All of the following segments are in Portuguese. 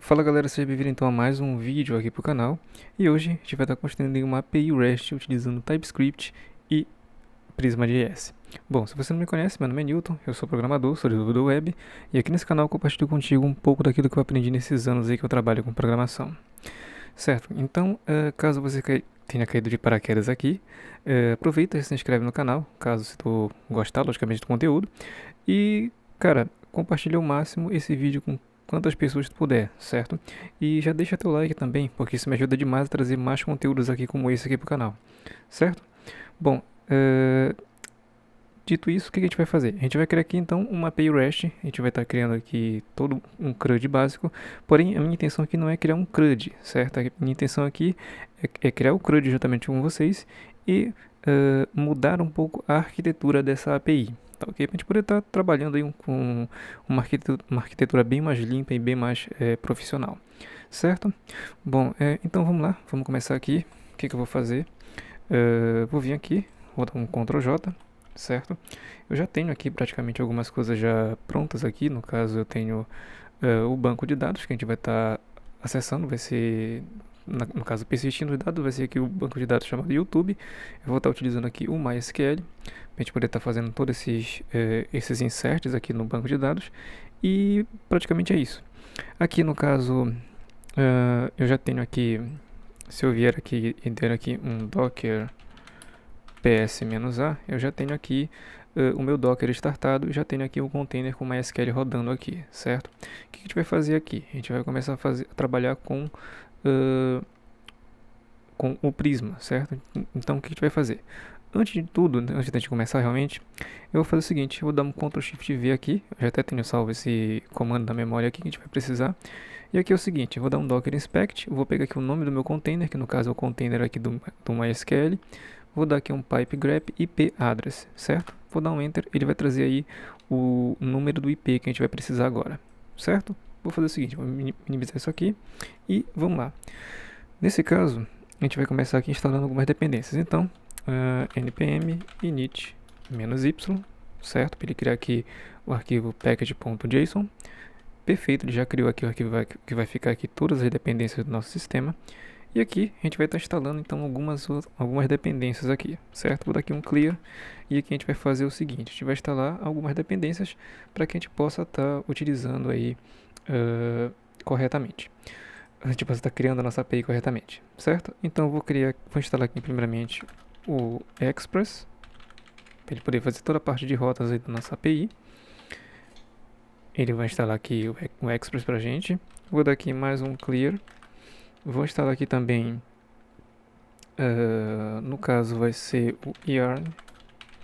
Fala galera, seja bem-vindo então a mais um vídeo aqui pro canal. E hoje a gente vai estar construindo uma API REST utilizando TypeScript e Prisma.js. Bom, se você não me conhece, meu nome é Newton, eu sou programador, sou desenvolvedor web, e aqui nesse canal eu compartilho contigo um pouco daquilo que eu aprendi nesses anos aí que eu trabalho com programação. Certo, então caso você tenha caído de paraquedas aqui, aproveita e se inscreve no canal, caso se tu gostar, logicamente, do conteúdo. E, cara, compartilha ao máximo esse vídeo com quantas pessoas tu puder, certo? E já deixa teu like também, porque isso me ajuda demais a trazer mais conteúdos aqui como esse aqui pro canal, certo? Bom, dito isso, o que a gente vai fazer? A gente vai criar aqui então uma API REST, a gente vai estar criando aqui todo um CRUD básico, porém a minha intenção aqui não é criar um CRUD, certo? A minha intenção aqui é criar o CRUD juntamente com vocês e mudar um pouco a arquitetura dessa API. Tá, ok? Para a gente poder estar trabalhando aí com uma arquitetura bem mais limpa e bem mais profissional, certo? Bom, então vamos lá, vamos começar aqui. O que eu vou fazer? Vou vir aqui, vou dar um Ctrl J, certo? Eu já tenho aqui praticamente algumas coisas já prontas aqui. No caso, eu tenho o banco de dados que a gente vai estar acessando, vai ser, no caso, persistindo os dados, vai ser aqui o banco de dados chamado YouTube. Eu vou estar utilizando aqui o MySQL, para a gente poder estar fazendo todos esses inserts aqui no banco de dados. E praticamente é isso. Aqui no caso, eu já tenho aqui, se eu vier aqui e der aqui um docker ps-a, eu já tenho aqui o meu Docker startado, já tenho aqui o container com MySQL rodando aqui, certo? O que a gente vai fazer aqui? A gente vai começar a trabalhar com o Prisma, certo? Então o que a gente vai fazer? Antes de tudo, antes da gente começar realmente, eu vou fazer o seguinte, eu vou dar um Ctrl Shift V aqui, eu já até tenho salvo esse comando na memória aqui que a gente vai precisar. E aqui é o seguinte, eu vou dar um docker inspect, eu vou pegar aqui o nome do meu container, que no caso é o container aqui do MySQL. Vou dar aqui um pipe grep IP address, certo? Vou dar um enter, ele vai trazer aí o número do IP que a gente vai precisar agora, certo? Vou fazer o seguinte, vou minimizar isso aqui e vamos lá. Nesse caso, a gente vai começar aqui instalando algumas dependências. Então, npm init-y, certo? Para ele criar aqui o arquivo package.json. Perfeito, ele já criou aqui o arquivo que vai ficar aqui todas as dependências do nosso sistema. E aqui a gente vai estar instalando então algumas dependências aqui, certo? Vou dar aqui um clear e aqui a gente vai fazer o seguinte, a gente vai instalar algumas dependências para que a gente possa estar utilizando aí corretamente. A gente possa estar criando a nossa API corretamente, certo? Então vou instalar aqui primeiramente o Express, para ele poder fazer toda a parte de rotas aí da nossa API. Ele vai instalar aqui o Express para a gente. Vou dar aqui mais um clear. Vou instalar aqui também, no caso vai ser o yarn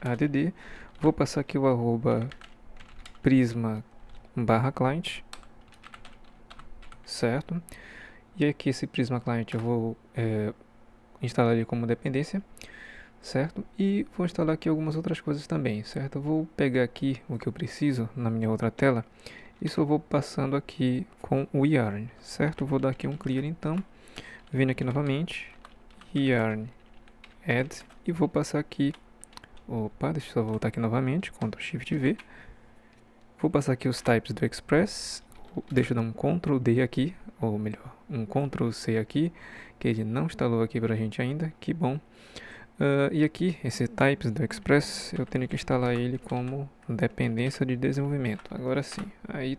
add. Vou passar aqui o arroba prisma/client, certo? E aqui esse prisma client eu vou instalar ele como dependência, certo? E vou instalar aqui algumas outras coisas também, certo? Eu vou pegar aqui o que eu preciso na minha outra tela e só vou passando aqui com o yarn, certo? Vou dar aqui um clear então, vindo aqui novamente, yarn add, e vou passar aqui, deixa eu só voltar aqui novamente, Ctrl Shift V, vou passar aqui os types do Express, deixa eu dar um Ctrl D aqui, ou melhor, um Ctrl C aqui, que ele não instalou aqui pra gente ainda, que bom. E aqui, esse types do Express, eu tenho que instalar ele como dependência de desenvolvimento, agora sim, aí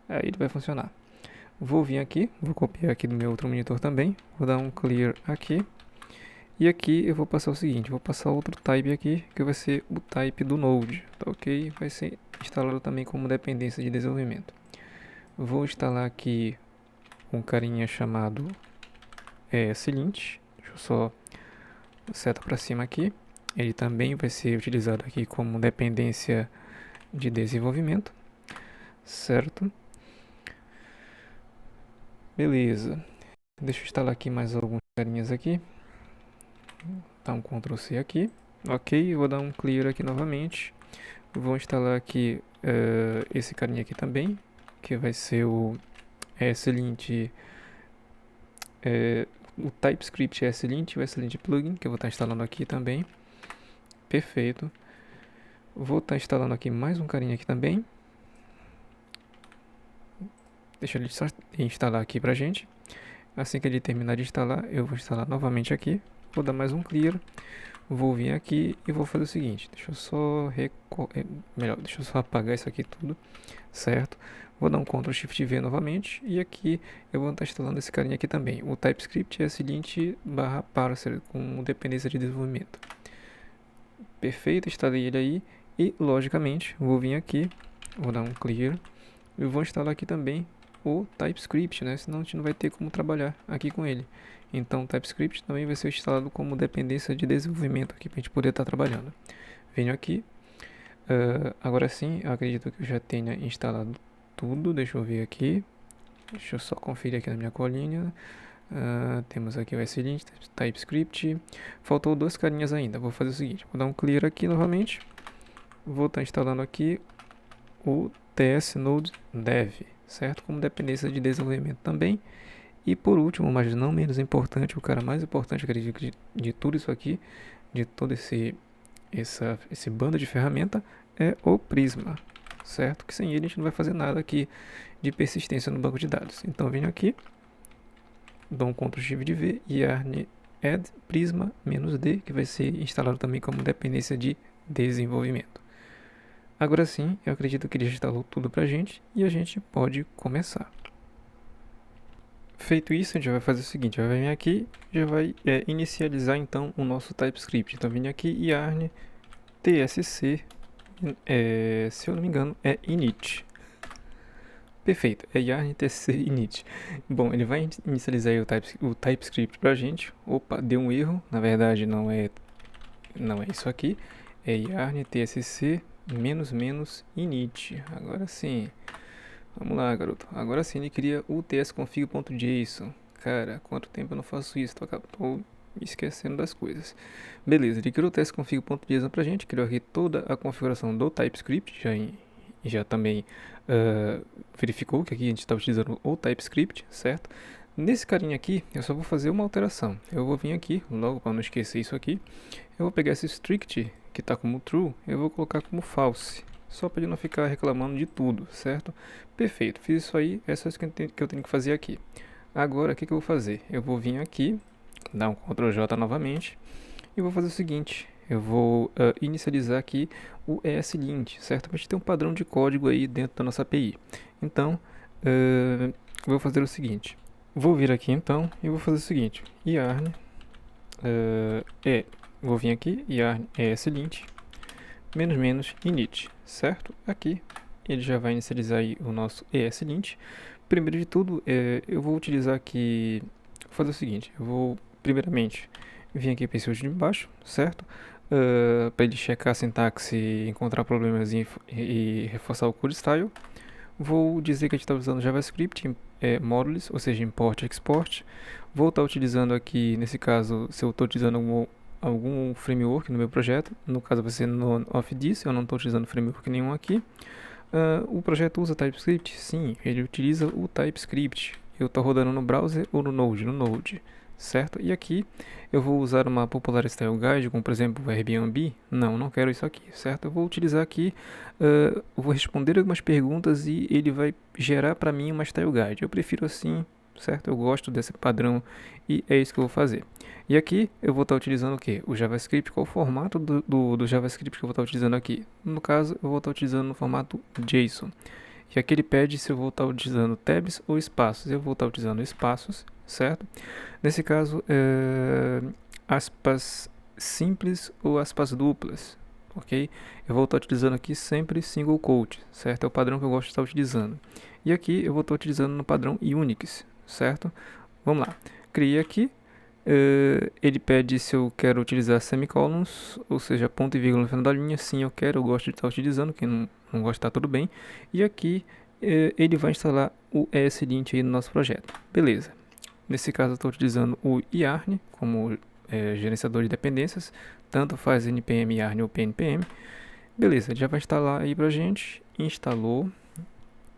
ele vai funcionar. Vou vir aqui, vou copiar aqui do meu outro monitor também, vou dar um clear aqui. E aqui eu vou passar o seguinte, vou passar outro type aqui, que vai ser o type do Node, tá ok? Vai ser instalado também como dependência de desenvolvimento. Vou instalar aqui um carinha chamado ESLint, deixa eu só seta para cima aqui. Ele também vai ser utilizado aqui como dependência de desenvolvimento, certo? Beleza, deixa eu instalar aqui mais alguns carinhas aqui. Dá um Ctrl C aqui. Ok, vou dar um clear aqui novamente. Vou instalar aqui esse carinha aqui também, que vai ser o ESLint, o TypeScript ESLint, o ESLint plugin, que eu vou estar instalando aqui também. Perfeito. Vou estar instalando aqui mais um carinha aqui também. deixa ele só instalar aqui pra gente. Assim que ele terminar de instalar, eu vou instalar novamente aqui. Vou dar mais um clear. Vou vir aqui e vou fazer o seguinte. Deixa eu só deixa eu só apagar isso aqui tudo, certo? Vou dar um Ctrl Shift V novamente e aqui eu vou estar instalando esse carinha aqui também. O TypeScript é /parser com dependência de desenvolvimento. Perfeito, instalei ele aí e logicamente vou vir aqui, vou dar um clear e vou instalar aqui também o TypeScript, né? Senão a gente não vai ter como trabalhar aqui com ele. Então o TypeScript também vai ser instalado como dependência de desenvolvimento aqui para a gente poder estar trabalhando. Venho aqui. Agora sim, eu acredito que eu já tenha instalado tudo. Deixa eu ver aqui. Deixa eu só conferir aqui na minha colinha. Temos aqui o SLint, TypeScript. Faltou duas carinhas ainda. Vou fazer o seguinte: vou dar um clear aqui novamente. Vou estar instalando aqui o TS Node Dev, certo? Como dependência de desenvolvimento também. E por último, mas não menos importante, o cara mais importante, acredito, de tudo isso aqui, de todo esse bando de ferramenta, é o Prisma, certo? Que sem ele a gente não vai fazer nada aqui de persistência no banco de dados. Então eu venho aqui, dou um Ctrl Shift V e yarn add Prisma -d, que vai ser instalado também como dependência de desenvolvimento. Agora sim, eu acredito que ele já instalou tudo pra gente e a gente pode começar. Feito isso, a gente vai fazer o seguinte, vai vir aqui, já vai inicializar então o nosso TypeScript. Então, vim aqui yarn tsc, se eu não me engano, é init. Perfeito, é yarn tsc init. Bom, ele vai inicializar aí o TypeScript pra gente. Opa, deu um erro, na verdade não é isso aqui. É yarn tsc -init. Agora sim. Vamos lá, garoto. Agora sim ele cria o tsconfig.json. Cara, quanto tempo eu não faço isso? Tô me esquecendo das coisas. Beleza, ele criou o tsconfig.json pra gente. Criou aqui toda a configuração do TypeScript. Já também verificou que aqui a gente está utilizando o TypeScript, certo? Nesse carinha aqui, eu só vou fazer uma alteração. Eu vou vir aqui, logo para não esquecer isso aqui. Eu vou pegar esse strict, que está como true, eu vou colocar como false. Só para ele não ficar reclamando de tudo, certo? Perfeito, fiz isso aí, é só isso que eu tenho que fazer aqui. Agora, o que eu vou fazer? Eu vou vir aqui, dar um Ctrl J novamente, e vou fazer o seguinte, eu vou inicializar aqui o ESLint, certo? Para a gente ter um padrão de código aí dentro da nossa API. Então, vou fazer o seguinte, vou vir aqui então, e vou fazer o seguinte, yarn, vou vir aqui, yarn ESLint, -init, certo? Aqui ele já vai inicializar aí o nosso ESLint. Primeiro de tudo, eu vou utilizar aqui, vou fazer o seguinte, eu vou primeiramente vir aqui para esse último de baixo, certo? Para ele checar a sintaxe, encontrar problemas e reforçar o code style. Vou dizer que a gente está usando JavaScript, modules, ou seja, import e export. Vou estar utilizando aqui, nesse caso, se eu estou utilizando algum framework no meu projeto, no caso vai ser no off disso, eu não estou utilizando framework nenhum aqui. O projeto usa TypeScript? Sim, ele utiliza o TypeScript. Eu estou rodando no browser ou no Node, certo? E aqui eu vou usar uma Popular Style Guide, como por exemplo o Airbnb. Não quero isso aqui, certo? Eu vou utilizar aqui, vou responder algumas perguntas e ele vai gerar para mim uma Style Guide. Eu prefiro assim, certo? Eu gosto desse padrão e é isso que eu vou fazer. E aqui eu vou estar utilizando o que? O JavaScript. Qual o formato do JavaScript que eu vou estar utilizando aqui? No caso, eu vou estar utilizando no formato JSON. E aqui ele pede se eu vou estar utilizando tabs ou espaços. Eu vou estar utilizando espaços, certo? Nesse caso, aspas simples ou aspas duplas, ok? Eu vou estar utilizando aqui sempre single quote, certo? É o padrão que eu gosto de estar utilizando. E aqui eu vou estar utilizando no padrão Unix, certo? Vamos lá. Criei aqui. Ele pede se eu quero utilizar semicolons, ou seja, ponto e vírgula no final da linha. Sim, eu quero, eu gosto de estar utilizando. Quem não gosta, tá tudo bem. E aqui ele vai instalar o ESLint aí no nosso projeto. Beleza. Nesse caso eu estou utilizando o yarn como gerenciador de dependências. Tanto faz npm yarn ou pnpm. Beleza, ele já vai instalar aí pra gente. Instalou.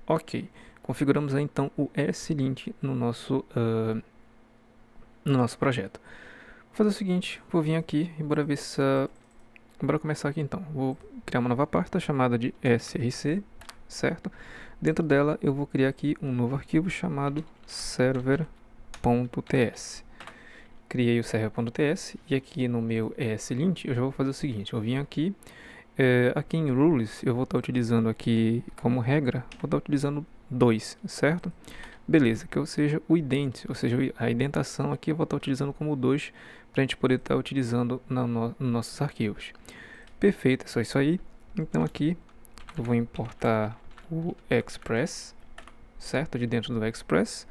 Ok. Configuramos aí então o ESLint no nosso projeto. Vou fazer o seguinte, vou vir aqui e bora ver se... Bora começar aqui então. Vou criar uma nova pasta chamada de src, certo? Dentro dela eu vou criar aqui um novo arquivo chamado server.ts. Criei o server.ts e aqui no meu ESLint eu já vou fazer o seguinte, eu vim aqui, aqui em rules eu vou estar utilizando aqui como regra, vou estar utilizando 2, certo? Beleza, que ou seja o ident, ou seja a indentação aqui eu vou estar utilizando como 2 para a gente poder estar utilizando nos nossos arquivos. Perfeito, é só isso aí. Então aqui eu vou importar o Express, certo? De dentro do Express.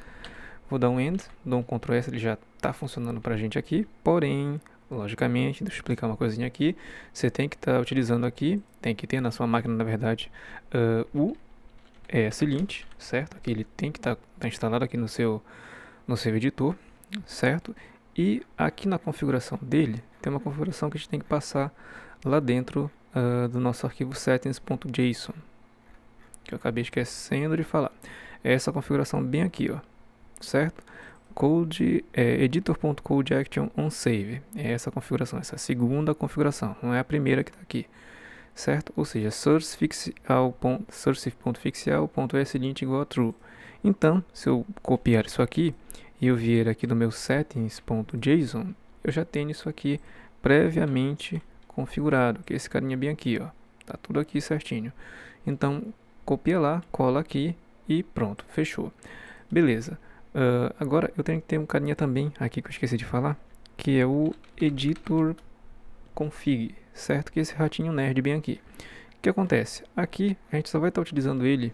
Vou dar um end, dou um Ctrl S, ele já está funcionando para a gente aqui. Porém, logicamente, deixa eu explicar uma coisinha aqui. Você tem que estar utilizando aqui, tem que ter na sua máquina, na verdade, o ESLint, certo? Aqui ele tem que estar instalado aqui no seu editor, certo? E aqui na configuração dele, tem uma configuração que a gente tem que passar lá dentro do nosso arquivo settings.json, que eu acabei esquecendo de falar. É essa configuração bem aqui, ó, certo? Code, editor.code action on save. É essa configuração, essa segunda configuração, não é a primeira que está aqui, certo? Ou seja, source.fixal.eslint igual a true. Então, se eu copiar isso aqui e eu vier aqui no meu settings.json, eu já tenho isso aqui previamente configurado, que é esse carinha bem aqui, ó. Tá tudo aqui certinho. Então, copia lá, cola aqui e pronto, fechou. Beleza. Agora eu tenho que ter um carinha também aqui que eu esqueci de falar, que é o editor config, certo? Que é esse ratinho nerd bem aqui. O que acontece? Aqui a gente só vai estar utilizando ele,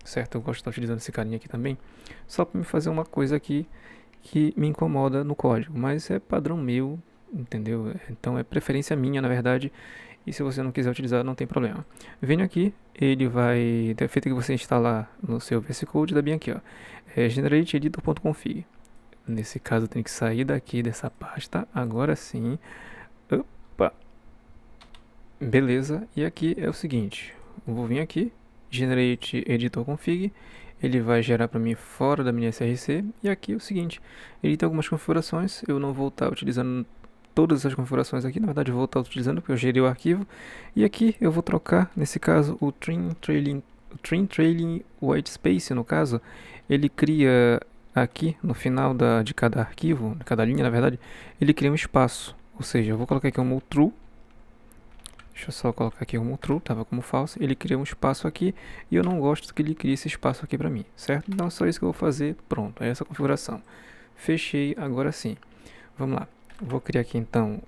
certo? Eu gosto de estar utilizando esse carinha aqui também, só para me fazer uma coisa aqui que me incomoda no código, mas é padrão meu, entendeu? Então é preferência minha, na verdade, e se você não quiser utilizar, não tem problema. Venho aqui, ele vai, é feito que você instalar no seu VS Code, dá bem aqui, ó, generate editor.config. Nesse caso eu tenho que sair daqui dessa pasta, agora sim. Opa! Beleza, e aqui é o seguinte, eu vou vir aqui, generate editor config, ele vai gerar para mim fora da minha SRC, e aqui é o seguinte, ele tem algumas configurações, eu não vou estar utilizando todas essas configurações aqui, na verdade eu vou estar utilizando porque eu gerei o arquivo, e aqui eu vou trocar, nesse caso, o Trim Trailing White Space, no caso, ele cria aqui no final de cada arquivo, de cada linha, na verdade, ele cria um espaço, ou seja, eu vou colocar aqui um true. Deixa eu só colocar aqui como true, estava como false. Ele cria um espaço aqui e eu não gosto que ele crie esse espaço aqui para mim, certo? Então é só isso que eu vou fazer, pronto, é essa configuração. Fechei, agora sim. Vamos lá, vou criar aqui então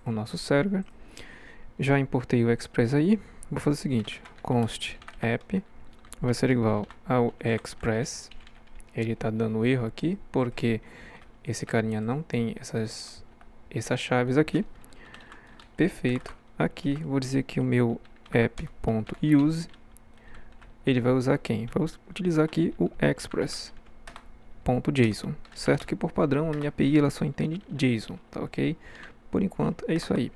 o nosso server. Já importei o Express aí, vou fazer o seguinte, const app vai ser igual ao Express. Ele está dando erro aqui, porque esse carinha não tem essas chaves aqui. Perfeito. Aqui vou dizer que o meu app.use ele vai usar quem? Vai utilizar aqui o express.json, certo? Que por padrão a minha API ela só entende JSON, tá ok? Por enquanto é isso aí.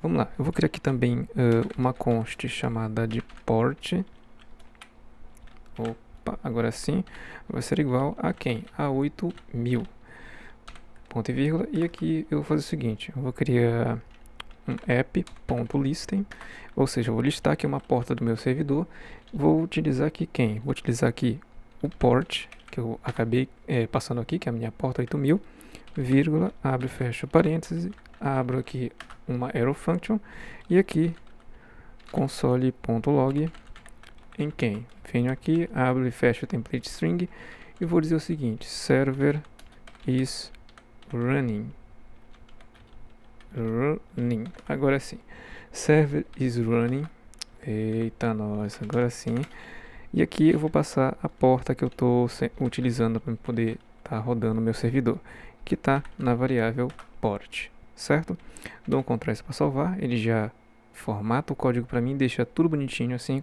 Vamos lá, eu vou criar aqui também uma const chamada de port. Opa, agora sim vai ser igual a quem? A 8000. Ponto e vírgula. E aqui eu vou fazer o seguinte, eu vou criar um app.listen, ou seja, eu vou listar aqui uma porta do meu servidor, vou utilizar aqui quem? Vou utilizar aqui o port, que eu acabei passando aqui, que é a minha porta 8000, vírgula, abre e fecha parênteses, abro aqui uma arrow function, e aqui console.log em quem? Venho aqui, abro e fecho o template string, e vou dizer o seguinte, server is running. Agora sim, server is running. Eita, nós, agora sim. E aqui eu vou passar a porta que eu estou utilizando para poder estar rodando o meu servidor, que está na variável port, certo? Dou um Ctrl S para salvar, ele já formata o código para mim, deixa tudo bonitinho assim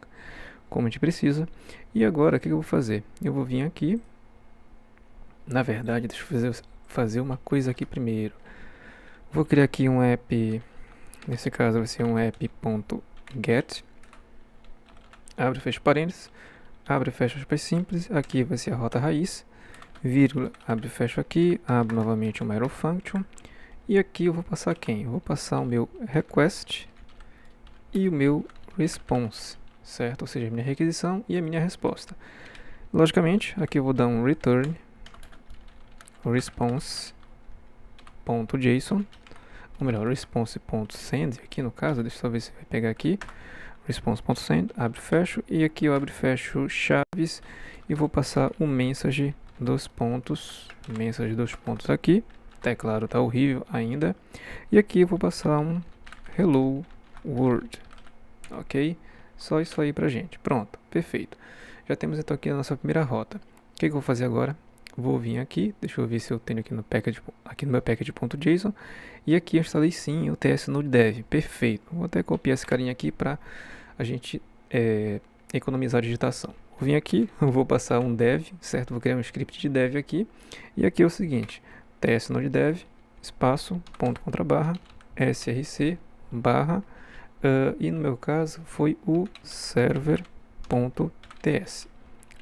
como a gente precisa. E agora o que eu vou fazer? Eu vou vir aqui, na verdade, deixa eu fazer uma coisa aqui primeiro. Vou criar aqui um app, nesse caso vai ser um app.get, abre e fecha parênteses, abre e fecha aspas simples, aqui vai ser a rota raiz, vírgula, abre e fecha aqui, abro novamente uma arrow function, e aqui eu vou passar quem? Eu vou passar o meu request e o meu response, certo? Ou seja, a minha requisição e a minha resposta. Logicamente, aqui eu vou dar um return response.json, ou melhor, response.send, aqui no caso, deixa eu só ver se vai pegar aqui, response.send, abre e fecho, e aqui eu abro e fecho chaves, e vou passar o message dos pontos aqui, até claro, tá horrível ainda, e aqui eu vou passar um hello world, ok? Só isso aí pra gente, pronto, perfeito. Já temos então aqui a nossa primeira rota. O que eu vou fazer agora? Vou vir aqui, deixa eu ver se eu tenho aqui no package, aqui no meu package.json, e aqui eu instalei sim o TS Node Dev, perfeito. Vou até copiar esse carinha aqui para a gente economizar a digitação. Vou vir aqui, vou passar um dev, certo? Vou criar um script de dev aqui, e aqui é o seguinte, TS Node Dev, espaço, ponto contra barra, src, barra, e no meu caso foi o server.ts,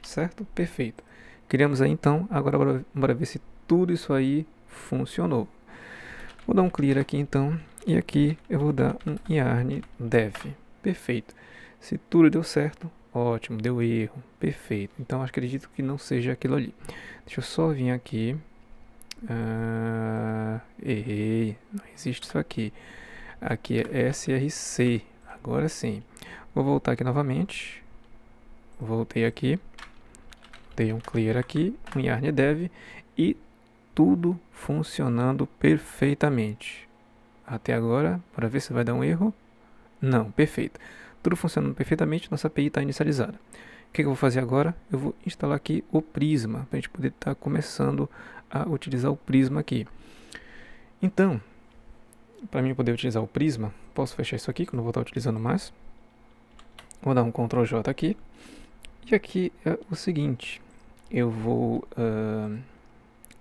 certo? Perfeito. Criamos aí então, agora bora ver se tudo isso aí funcionou. Vou dar um clear aqui então, e aqui eu vou dar um yarn dev, perfeito. Se tudo deu certo, ótimo, deu erro, perfeito. Então acredito que não seja aquilo ali. Deixa eu só vir aqui, errei, não existe isso aqui. Aqui é src, agora sim. Vou voltar aqui novamente, voltei aqui. Dei um clear aqui, um yarn dev e tudo funcionando perfeitamente. Até agora, para ver se vai dar um erro. Não, perfeito. Tudo funcionando perfeitamente, nossa API está inicializada. O que eu vou fazer agora? Eu vou instalar aqui o Prisma, para a gente poder estar começando a utilizar o Prisma aqui. Então, para mim poder utilizar o Prisma, posso fechar isso aqui, que eu não vou estar utilizando mais. Vou dar um Ctrl J aqui. E aqui é o seguinte, eu vou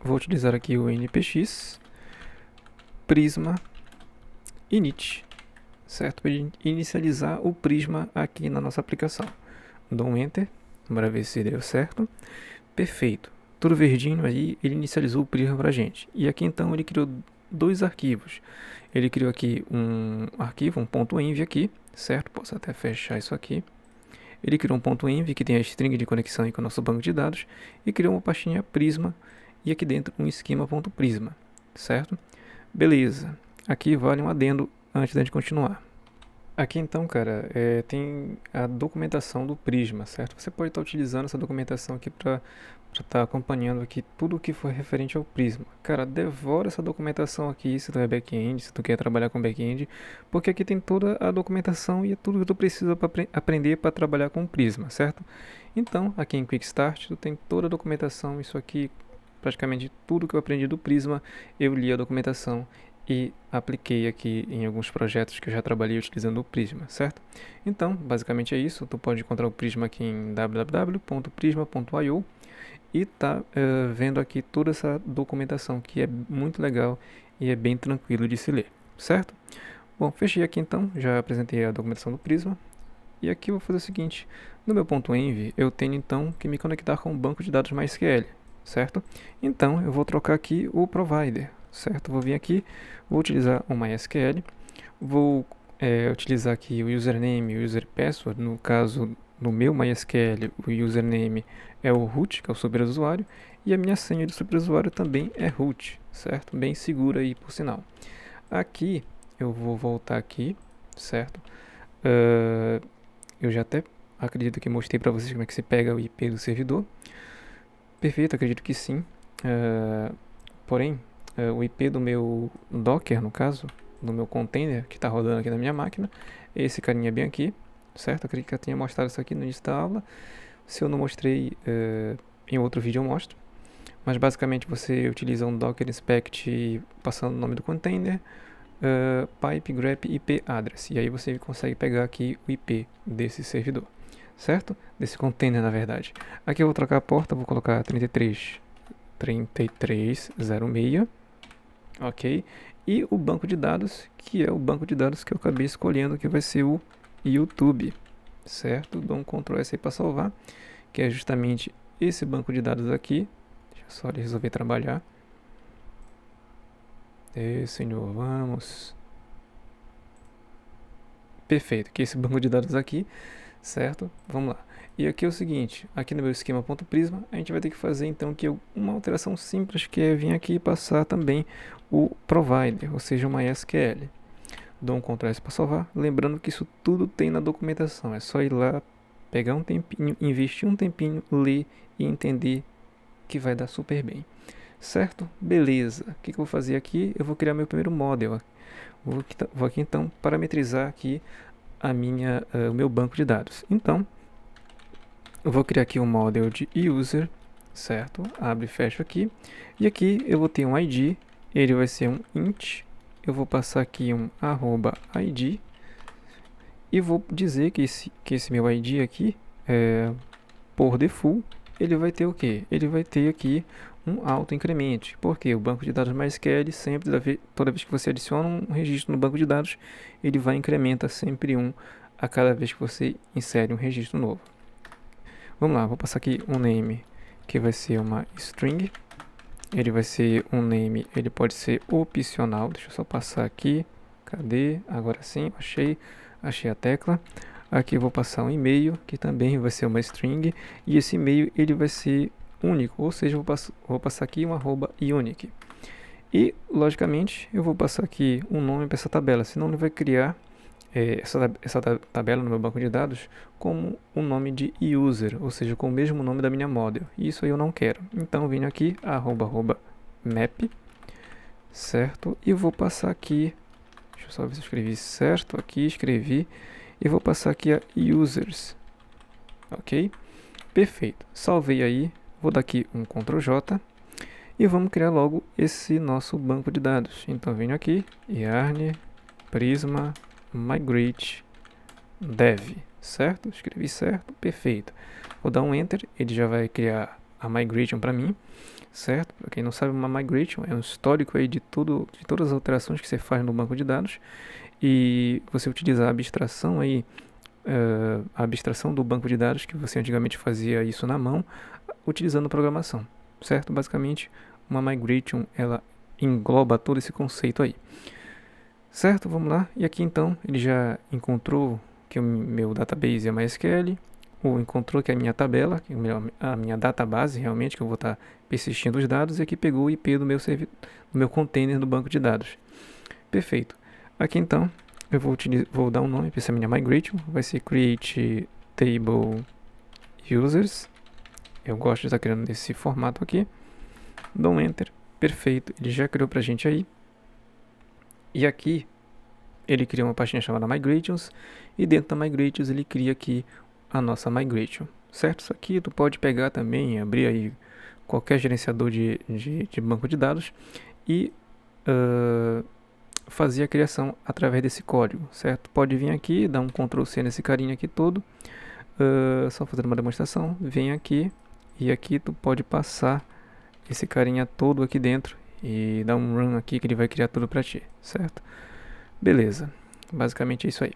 utilizar aqui o npx prisma init, certo? Para inicializar o Prisma aqui na nossa aplicação. Dou um Enter, para ver se deu certo. Perfeito. Tudo verdinho aí, ele inicializou o Prisma para a gente. E aqui então ele criou dois arquivos. Ele criou aqui um arquivo, um .env aqui, certo? Posso até fechar isso aqui. Ele criou um .env que tem a string de conexão com o nosso banco de dados e criou uma pastinha Prisma e aqui dentro um esquema.prisma, certo? Beleza. Aqui vale um adendo antes da gente continuar. Aqui então, cara, tem a documentação do Prisma, certo? Você pode estar utilizando essa documentação aqui para estar acompanhando aqui tudo o que for referente ao Prisma. Cara, devora essa documentação aqui se tu é back-end, se tu quer trabalhar com back-end, porque aqui tem toda a documentação e é tudo que tu precisa para aprender para trabalhar com o Prisma, certo? Então, aqui em Quick Start, tu tem toda a documentação, isso aqui, praticamente tudo que eu aprendi do Prisma, eu li a documentação e apliquei aqui em alguns projetos que eu já trabalhei utilizando o Prisma, certo? Então, basicamente é isso. Tu pode encontrar o Prisma aqui em www.prisma.io e tá vendo aqui toda essa documentação que é muito legal e é bem tranquilo de se ler, certo? Bom, fechei aqui então, já apresentei a documentação do Prisma e aqui eu vou fazer o seguinte, no meu .env eu tenho então que me conectar com o banco de dados MySQL, certo? Então eu vou trocar aqui o provider, certo? Vou vir aqui, vou utilizar o MySQL, vou utilizar aqui o username e o user password. No caso, no meu MySQL, o username é o root, que é o superusuário, e a minha senha de superusuário também é root, certo? Bem segura aí, por sinal. Aqui, eu vou voltar aqui, certo? Eu já até acredito que mostrei para vocês como é que se pega o IP do servidor. Perfeito, acredito que sim. Porém, o IP do meu Docker, no caso, do meu container que está rodando aqui na minha máquina, esse carinha bem aqui, certo? Acredito que eu tenha mostrado isso aqui no início da aula. Se eu não mostrei, em outro vídeo eu mostro. Mas basicamente você utiliza um Docker Inspect passando o nome do container, pipe grep IP address. E aí você consegue pegar aqui o IP desse servidor, certo? Desse container, na verdade. Aqui eu vou trocar a porta, vou colocar 3306, ok? E o banco de dados, que é o banco de dados que eu acabei escolhendo, que vai ser o YouTube, certo? Dou um Ctrl S aí para salvar, que é justamente esse banco de dados aqui. Deixa eu só resolver trabalhar. Senhor, vamos. Perfeito, que esse banco de dados aqui certo? Vamos lá. E aqui é o seguinte, aqui no meu esquema.prisma, a gente vai ter que fazer então aqui uma alteração simples, que é vir aqui e passar também o provider, ou seja, o MySQL. Dou um Ctrl S para salvar, lembrando que isso tudo tem na documentação, é só ir lá, pegar um tempinho, investir um tempinho, ler e entender que vai dar super bem. Certo? Beleza. O que eu vou fazer aqui? Eu vou criar meu primeiro model. Vou aqui então parametrizar aqui o meu banco de dados. Então, eu vou criar aqui um model de user, certo? Abre e fecha aqui. E aqui eu vou ter um ID, ele vai ser um int. Eu vou passar aqui um @id e vou dizer que esse meu ID aqui, por default, ele vai ter o quê? Ele vai ter aqui um auto-incremente, porque o banco de dados MySQL sempre, toda vez que você adiciona um registro no banco de dados, ele vai incrementa sempre um a cada vez que você insere um registro novo. Vamos lá, vou passar aqui um name que vai ser uma string. Ele vai ser um name, ele pode ser opcional. Deixa eu só passar aqui. Cadê? Agora sim, achei a tecla. Aqui eu vou passar um e-mail, que também vai ser uma string, e esse e-mail ele vai ser único, ou seja, vou passar aqui um @unique. E, logicamente, eu vou passar aqui um nome para essa tabela, senão ele vai criar essa tabela no meu banco de dados como um nome de user, ou seja, com o mesmo nome da minha model. Isso eu não quero. Então, eu venho aqui, @map, certo? E vou passar aqui, deixa eu só ver se eu escrevi certo aqui, escrevi, e vou passar aqui a users, ok? Perfeito, salvei aí, vou dar aqui um Ctrl J e vamos criar logo esse nosso banco de dados. Então venho aqui, yarn, prisma, migrate, dev, certo? Escrevi certo, perfeito. Vou dar um enter, ele já vai criar a migration para mim, certo? Para quem não sabe, uma migration é um histórico aí de todas as alterações que você faz no banco de dados, e você utilizar a abstração aí, a abstração do banco de dados, que você antigamente fazia isso na mão, utilizando programação, certo? Basicamente, uma migration, ela engloba todo esse conceito aí. Certo? Vamos lá. E aqui então, ele já encontrou que o meu database é MySQL, ou encontrou que é a minha tabela, que é a minha database realmente, que eu vou estar persistindo os dados, e aqui pegou o IP do meu container do banco de dados. Perfeito. Aqui então, eu vou dar um nome para essa minha migration, vai ser create table users. Eu gosto de estar criando nesse formato aqui. Dou um enter, perfeito, ele já criou para a gente aí. E aqui, ele cria uma pastinha chamada migrations, e dentro da migrations ele cria aqui a nossa migration, certo? Isso aqui tu pode pegar também, abrir aí qualquer gerenciador de banco de dados e fazer a criação através desse código, certo? Pode vir aqui, dar um Ctrl C nesse carinha aqui todo, só fazendo uma demonstração, vem aqui e aqui tu pode passar esse carinha todo aqui dentro e dar um run aqui que ele vai criar tudo para ti, certo? Beleza, basicamente é isso aí.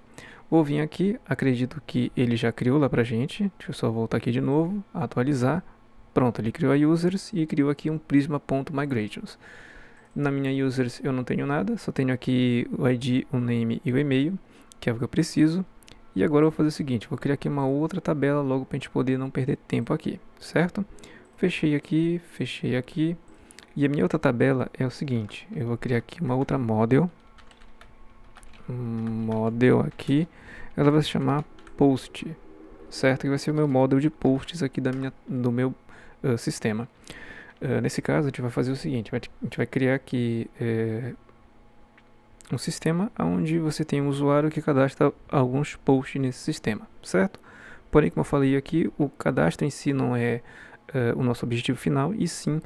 Vou vir aqui, acredito que ele já criou lá pra gente, deixa eu só voltar aqui de novo, atualizar. Pronto, ele criou a users e criou aqui um prisma.migrations. Na minha users eu não tenho nada, só tenho aqui o ID, o name e o e-mail, que é o que eu preciso. E agora eu vou fazer o seguinte, vou criar aqui uma outra tabela logo para a gente poder não perder tempo aqui, certo? Fechei aqui. E a minha outra tabela é o seguinte, eu vou criar aqui uma outra model aqui, ela vai se chamar post, certo? Que vai ser o meu model de posts aqui do meu sistema. Nesse caso, a gente vai fazer o seguinte, a gente vai criar aqui um sistema onde você tem um usuário que cadastra alguns posts nesse sistema, certo? Porém, como eu falei aqui, o cadastro em si não é o nosso objetivo final, e sim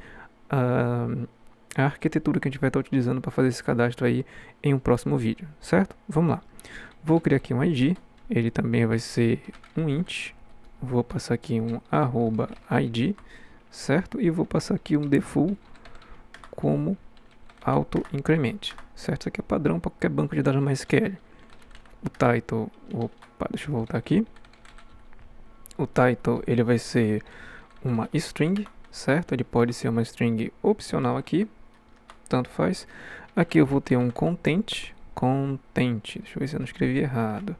a arquitetura que a gente vai estar utilizando para fazer esse cadastro aí em um próximo vídeo, certo? Vamos lá. Vou criar aqui um ID, ele também vai ser um int, vou passar aqui um @id, certo? E vou passar aqui um default como auto-increment, certo? Isso aqui é padrão para qualquer banco de dados MySQL. O title, deixa eu voltar aqui. O title, ele vai ser uma string, certo? Ele pode ser uma string opcional aqui, tanto faz. Aqui eu vou ter um content, content. Deixa eu ver se eu não escrevi errado.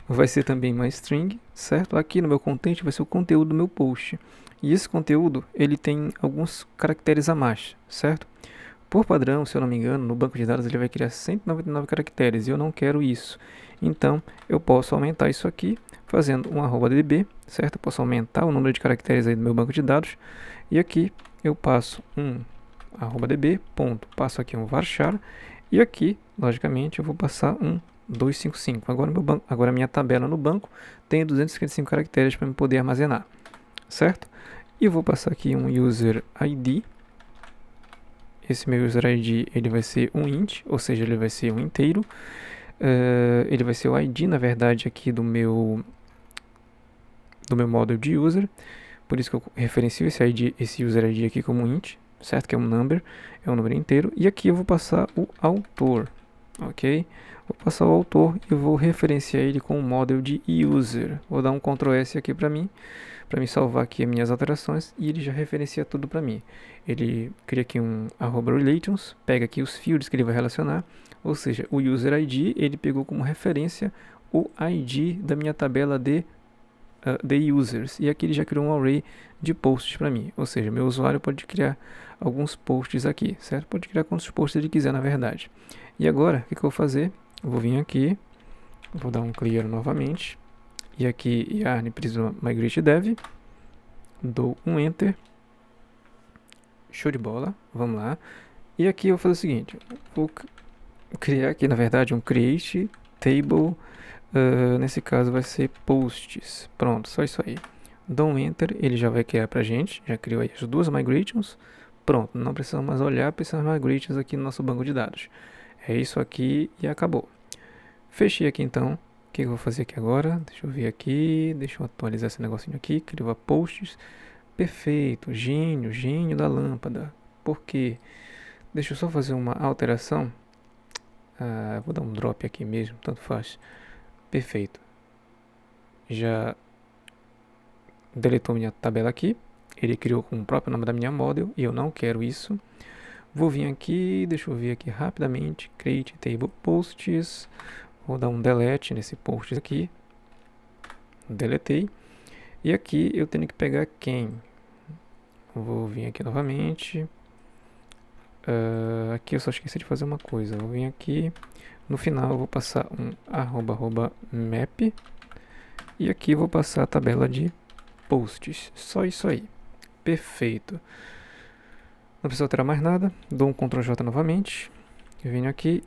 Vai ser também uma string, certo? Aqui no meu content vai ser o conteúdo do meu post. E esse conteúdo, ele tem alguns caracteres a mais, certo? Por padrão, se eu não me engano, no banco de dados ele vai criar 199 caracteres e eu não quero isso. Então, eu posso aumentar isso aqui fazendo um @db, certo? Eu posso aumentar o número de caracteres aí do meu banco de dados. E aqui eu passo um @db, ponto, passo aqui um varchar. E aqui, logicamente, eu vou passar um 255. Agora minha tabela no banco tem 255 caracteres para eu poder armazenar, certo? E vou passar aqui um user ID. Esse meu user ID ele vai ser um int, ou seja, ele vai ser um inteiro. Ele vai ser o ID, na verdade, aqui do meu model de user. Por isso que eu referencio esse user ID aqui como int, certo? Que é um number, é um número inteiro. E aqui eu vou passar o autor, ok? Vou passar o autor e vou referenciar ele com o model de user. Vou dar um Ctrl S aqui para mim salvar aqui as minhas alterações, e ele já referencia tudo para mim. Ele cria aqui um @relations, pega aqui os fields que ele vai relacionar, ou seja, o user ID ele pegou como referência o ID da minha tabela de users, e aqui ele já criou um array de posts para mim, ou seja, meu usuário pode criar alguns posts aqui, certo? Pode criar quantos posts ele quiser, na verdade. E agora, o que eu vou fazer? Eu vou vir aqui, vou dar um clear novamente, e aqui yarn prisma migrate dev, dou um enter, show de bola, vamos lá. E aqui eu vou fazer o seguinte, vou criar aqui na verdade um create table, nesse caso vai ser posts, pronto, só isso aí. Dou um enter, ele já vai criar pra gente, já criou aí as duas migrations, pronto, não precisamos mais olhar para essas migrations aqui no nosso banco de dados. É isso aqui e acabou. Fechei aqui então. O que eu vou fazer aqui agora? Deixa eu ver aqui, deixa eu atualizar esse negocinho aqui, criar posts. Perfeito, gênio da lâmpada. Por quê? Deixa eu só fazer uma alteração. Vou dar um drop aqui mesmo, tanto faz. Perfeito. Já deletou minha tabela aqui. Ele criou com o próprio nome da minha model e eu não quero isso. Vou vir aqui, deixa eu ver aqui rapidamente, create table posts. Vou dar um delete nesse post aqui. Deletei. E aqui eu tenho que pegar quem? Vou vir aqui novamente. Aqui eu só esqueci de fazer uma coisa. Vou vir aqui. No final eu vou passar um @map. E aqui eu vou passar a tabela de posts. Só isso aí. Perfeito. Não precisa alterar mais nada. Dou um Ctrl J novamente. Eu venho aqui,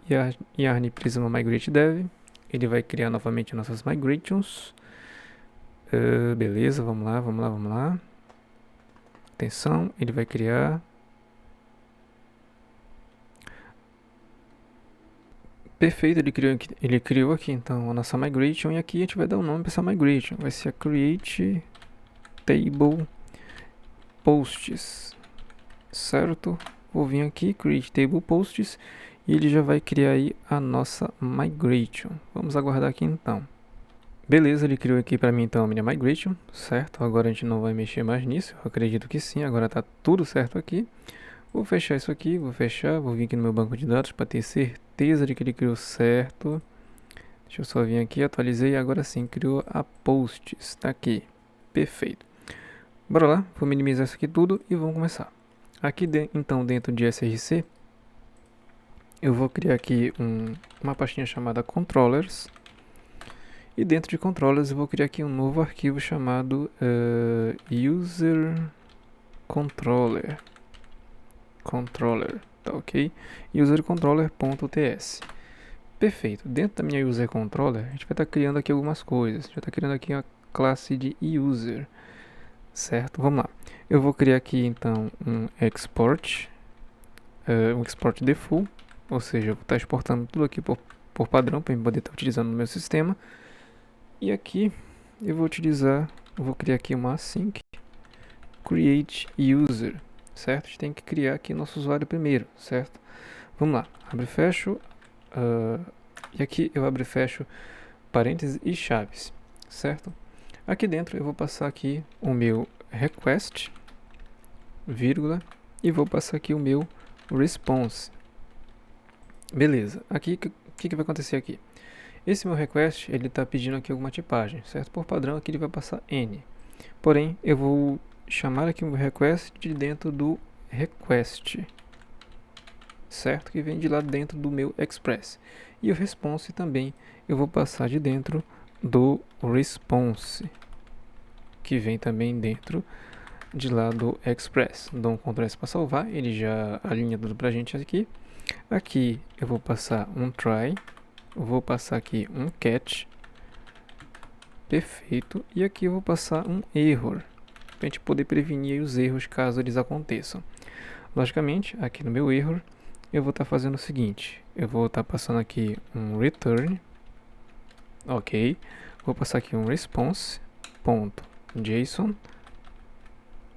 yarn prisma migrate dev, ele vai criar novamente nossas migrations. Beleza, vamos lá. Atenção, ele vai criar. Perfeito, ele criou aqui então a nossa migration, e aqui a gente vai dar um nome para essa migration. Vai ser a create table posts, certo? Vou vir aqui, create table posts, e ele já vai criar aí a nossa migration. Vamos aguardar aqui então. Beleza, ele criou aqui para mim então a minha migration, certo? Agora a gente não vai mexer mais nisso, eu acredito que sim, agora está tudo certo aqui. Vou fechar isso aqui, vou vir aqui no meu banco de dados para ter certeza de que ele criou certo. Deixa eu só vir aqui, atualizei, agora sim, criou a posts, tá aqui, perfeito. Bora lá, vou minimizar isso aqui tudo e vamos começar. Aqui então dentro de src, eu vou criar aqui uma pastinha chamada controllers. E dentro de controllers eu vou criar aqui um novo arquivo chamado user controller, tá ok? usercontroller.ts. Perfeito, dentro da minha user controller a gente vai estar criando aqui algumas coisas. A gente vai estar criando aqui a classe de user, certo? Vamos lá, eu vou criar aqui então um export default, ou seja, eu vou estar exportando tudo aqui por padrão para eu poder estar utilizando no meu sistema. E aqui eu vou criar aqui uma async create user, certo? A gente tem que criar aqui nosso usuário primeiro, certo? Vamos lá, abre e fecho, e aqui eu abro e fecho parênteses e chaves, certo? Aqui dentro eu vou passar aqui o meu request, vírgula, e vou passar aqui o meu response. Beleza, aqui o que vai acontecer aqui? Esse meu request, ele está pedindo aqui alguma tipagem, certo? Por padrão aqui ele vai passar N. Porém, eu vou chamar aqui o meu request de dentro do request, certo? Que vem de lá dentro do meu express. E o response também eu vou passar de dentro do response, que vem também dentro de lá do express. Dou um Ctrl S para salvar, ele já alinha tudo pra gente aqui. Aqui eu vou passar um try, vou passar aqui um catch, perfeito, e aqui eu vou passar um error, para a gente poder prevenir os erros caso eles aconteçam. Logicamente, aqui no meu error, eu vou estar fazendo o seguinte, eu vou estar passando aqui um return, ok, vou passar aqui um response.json,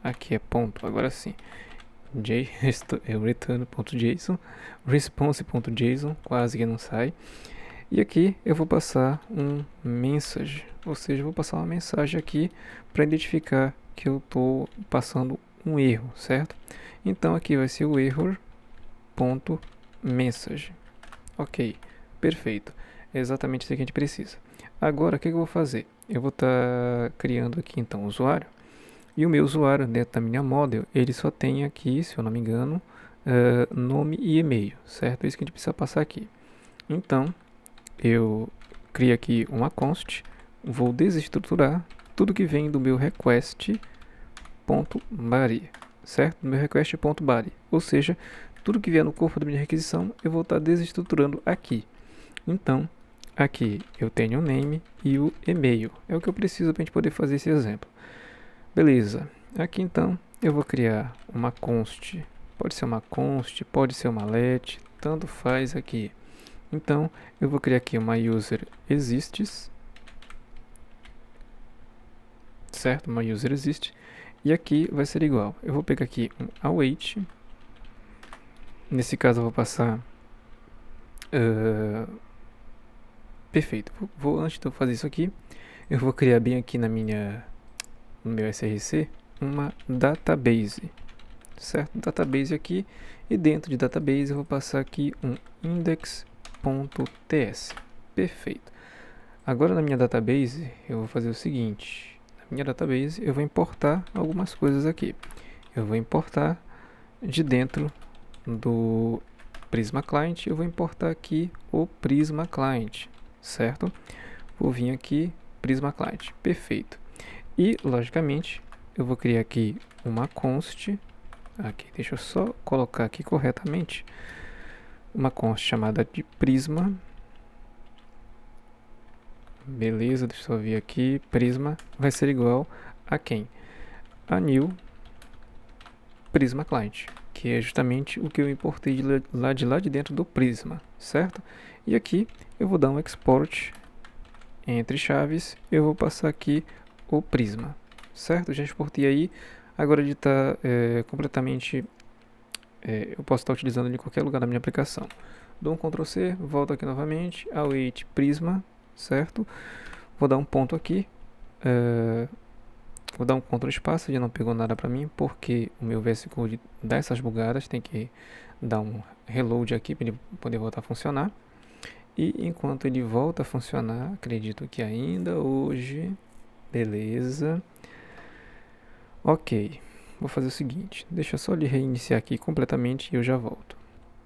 aqui é ponto, agora sim, return.json, response.json, quase que não sai. E aqui eu vou passar um message, ou seja, eu vou passar uma mensagem aqui para identificar que eu estou passando um erro, certo? Então aqui vai ser o error.message. Ok, perfeito. É exatamente isso que a gente precisa. Agora, o que eu vou fazer? Eu vou estar criando aqui então o usuário. E o meu usuário dentro da minha model, ele só tem aqui, se eu não me engano, nome e e-mail, certo? É isso que a gente precisa passar aqui. Então, eu crio aqui uma const, vou desestruturar tudo que vem do meu request.body, certo? Do meu request.body, ou seja, tudo que vier no corpo da minha requisição, eu vou estar desestruturando aqui. Então, aqui eu tenho o name e o e-mail, é o que eu preciso para a gente poder fazer esse exemplo. Beleza, aqui então eu vou criar uma const, pode ser uma const, pode ser uma let, tanto faz aqui. Então eu vou criar aqui uma user exists, certo? Uma user exist, e aqui vai ser igual. Eu vou pegar aqui um await, nesse caso eu vou passar, perfeito, antes de eu fazer isso aqui, eu vou criar bem aqui no meu src, uma database, certo? Database aqui, e dentro de database eu vou passar aqui um index.ts, perfeito. Agora na minha database eu vou fazer o seguinte, na minha database eu vou importar algumas coisas aqui. Eu vou importar de dentro do Prisma Client, eu vou importar aqui o Prisma Client, certo? Vou vir aqui, Prisma Client, perfeito. E, logicamente, eu vou criar aqui uma const, aqui, deixa eu só colocar aqui corretamente, uma const chamada de Prisma, beleza, deixa eu vir aqui, Prisma vai ser igual a quem? A new Prisma Client, que é justamente o que eu importei de lá de dentro do Prisma, certo? E aqui eu vou dar um export entre chaves, eu vou passar aqui o Prisma, certo? Já exportei aí, agora ele está completamente, eu posso estar utilizando ele em qualquer lugar da minha aplicação. Dou um Ctrl C, volto aqui novamente, await Prisma, certo? Vou dar um ponto aqui, vou dar um Ctrl espaço, ele não pegou nada para mim, porque o meu VS Code dá essas bugadas, tem que dar um reload aqui para ele poder voltar a funcionar. E enquanto ele volta a funcionar, acredito que ainda hoje, beleza. Ok, vou fazer o seguinte, deixa só ele reiniciar aqui completamente e eu já volto.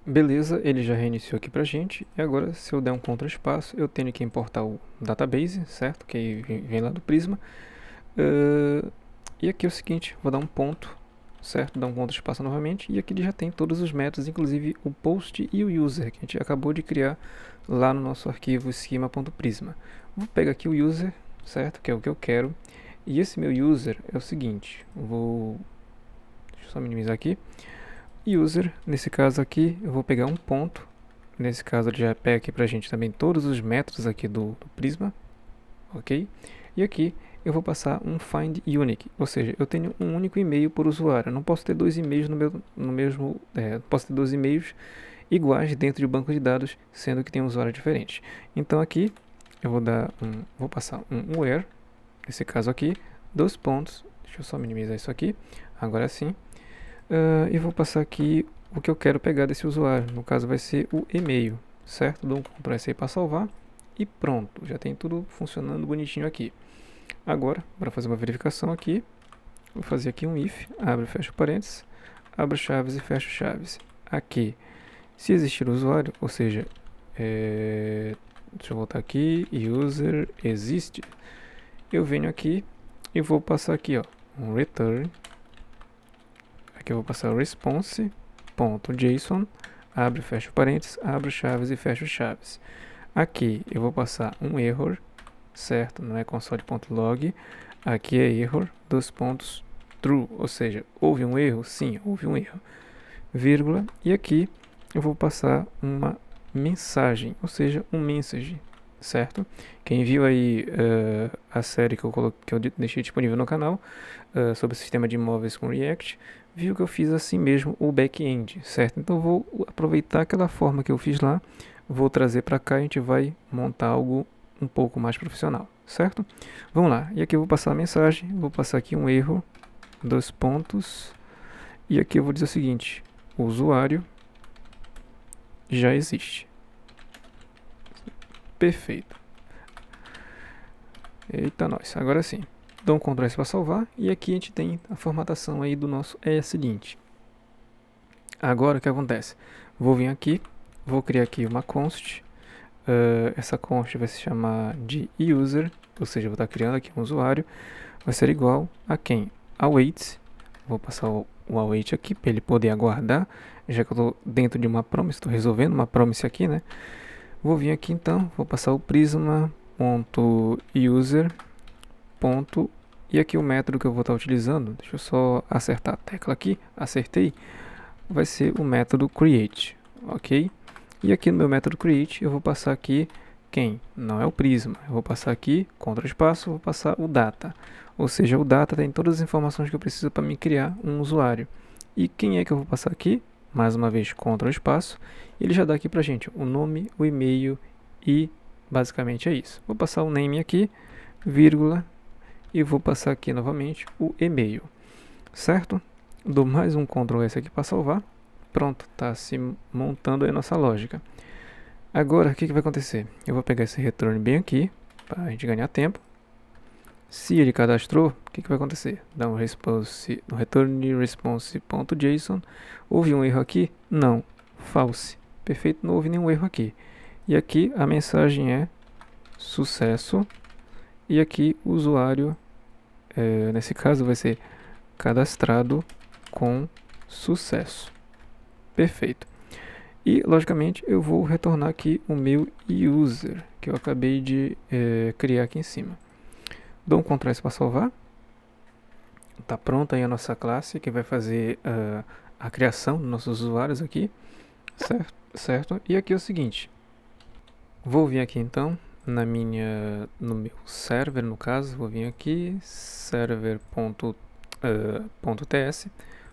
Beleza, ele já reiniciou aqui pra gente, e agora se eu der um Ctrl espaço, eu tenho que importar o database, certo? Que vem lá do Prisma. E aqui é o seguinte, vou dar um ponto, certo? Dar um Ctrl espaço novamente, e aqui ele já tem todos os métodos, inclusive o post e o user, que a gente acabou de criar lá no nosso arquivo schema.prisma. Vou pegar aqui o user, certo? Que é o que eu quero. E esse meu user é o seguinte, deixa eu só minimizar aqui. User, nesse caso aqui, eu vou pegar um ponto. Nesse caso ele já pega aqui pra gente também todos os métodos aqui do Prisma, ok? E aqui eu vou passar um find unique, ou seja, eu tenho um único e-mail por usuário. Eu não posso ter dois e-mails posso ter dois e-mails iguais dentro de um banco de dados, sendo que tem um usuário diferente. Então aqui eu vou passar um where, nesse caso aqui, dois pontos. Deixa eu só minimizar isso aqui. Agora sim. E vou passar aqui o que eu quero pegar desse usuário. No caso vai ser o e-mail, certo? Dou um Ctrl S aí para salvar e pronto, já tem tudo funcionando bonitinho aqui. Agora, para fazer uma verificação aqui, vou fazer aqui um if, abre e fecha parênteses, abre chaves e fecha chaves. Aqui, se existir usuário, ou seja, deixa eu voltar aqui, user existe, eu venho aqui e vou passar aqui, ó, um return. Aqui eu vou passar o response.json, abre e fecha parênteses, abre chaves e fecha chaves. Aqui eu vou passar um error, certo? Não é console.log, aqui é error, dos pontos true, ou seja, houve um erro? Sim, houve um erro, vírgula, e aqui eu vou passar uma mensagem, ou seja, um message, certo? Quem viu aí a série que eu deixei disponível no canal sobre o sistema de imóveis com React, viu que eu fiz assim mesmo o back-end, certo? Então vou aproveitar aquela forma que eu fiz lá, vou trazer para cá e a gente vai montar algo um pouco mais profissional, certo? Vamos lá, e aqui eu vou passar a mensagem, vou passar aqui um erro, dois pontos, e aqui eu vou dizer o seguinte, o usuário já existe. Perfeito. Eita, nós. Agora sim. Dou um Ctrl S para salvar. E aqui a gente tem a formatação aí do nosso ESLint. Agora o que acontece? Vou vir aqui. Vou criar aqui uma const. Essa const vai se chamar de user. Ou seja, vou estar criando aqui um usuário. Vai ser igual a quem? Await. Vou passar o await aqui para ele poder aguardar. Já que eu estou dentro de uma promise. Estou resolvendo uma promise aqui, né? Vou vir aqui então, vou passar o prisma.user. E aqui o método que eu vou estar utilizando, deixa eu só acertar a tecla aqui, acertei, vai ser o método create, ok? E aqui no meu método create eu vou passar aqui quem? Não é o prisma, eu vou passar aqui, Ctrl espaço, vou passar o data. Ou seja, o data tem todas as informações que eu preciso para me criar um usuário. E quem é que eu vou passar aqui? Mais uma vez, Ctrl espaço, ele já dá aqui pra gente o nome, o e-mail e basicamente é isso. Vou passar o name aqui, vírgula, e vou passar aqui novamente o e-mail, certo? Dou mais um Ctrl S aqui para salvar. Pronto, está se montando aí a nossa lógica. Agora, o que vai acontecer? Eu vou pegar esse return bem aqui, para a gente ganhar tempo. Se ele cadastrou, o que vai acontecer? Dá um response, no return response.json. Houve um erro aqui? Não, false. Perfeito, não houve nenhum erro aqui. E aqui a mensagem é sucesso. E aqui o usuário, nesse caso vai ser cadastrado com sucesso. Perfeito. E logicamente eu vou retornar aqui o meu user, que eu acabei de criar aqui em cima. Dou um Ctrl S para salvar. Está pronta aí a nossa classe que vai fazer a criação dos nossos usuários aqui. Certo? E aqui é o seguinte. Vou vir aqui então no meu server, no caso, vou vir aqui, server.ts,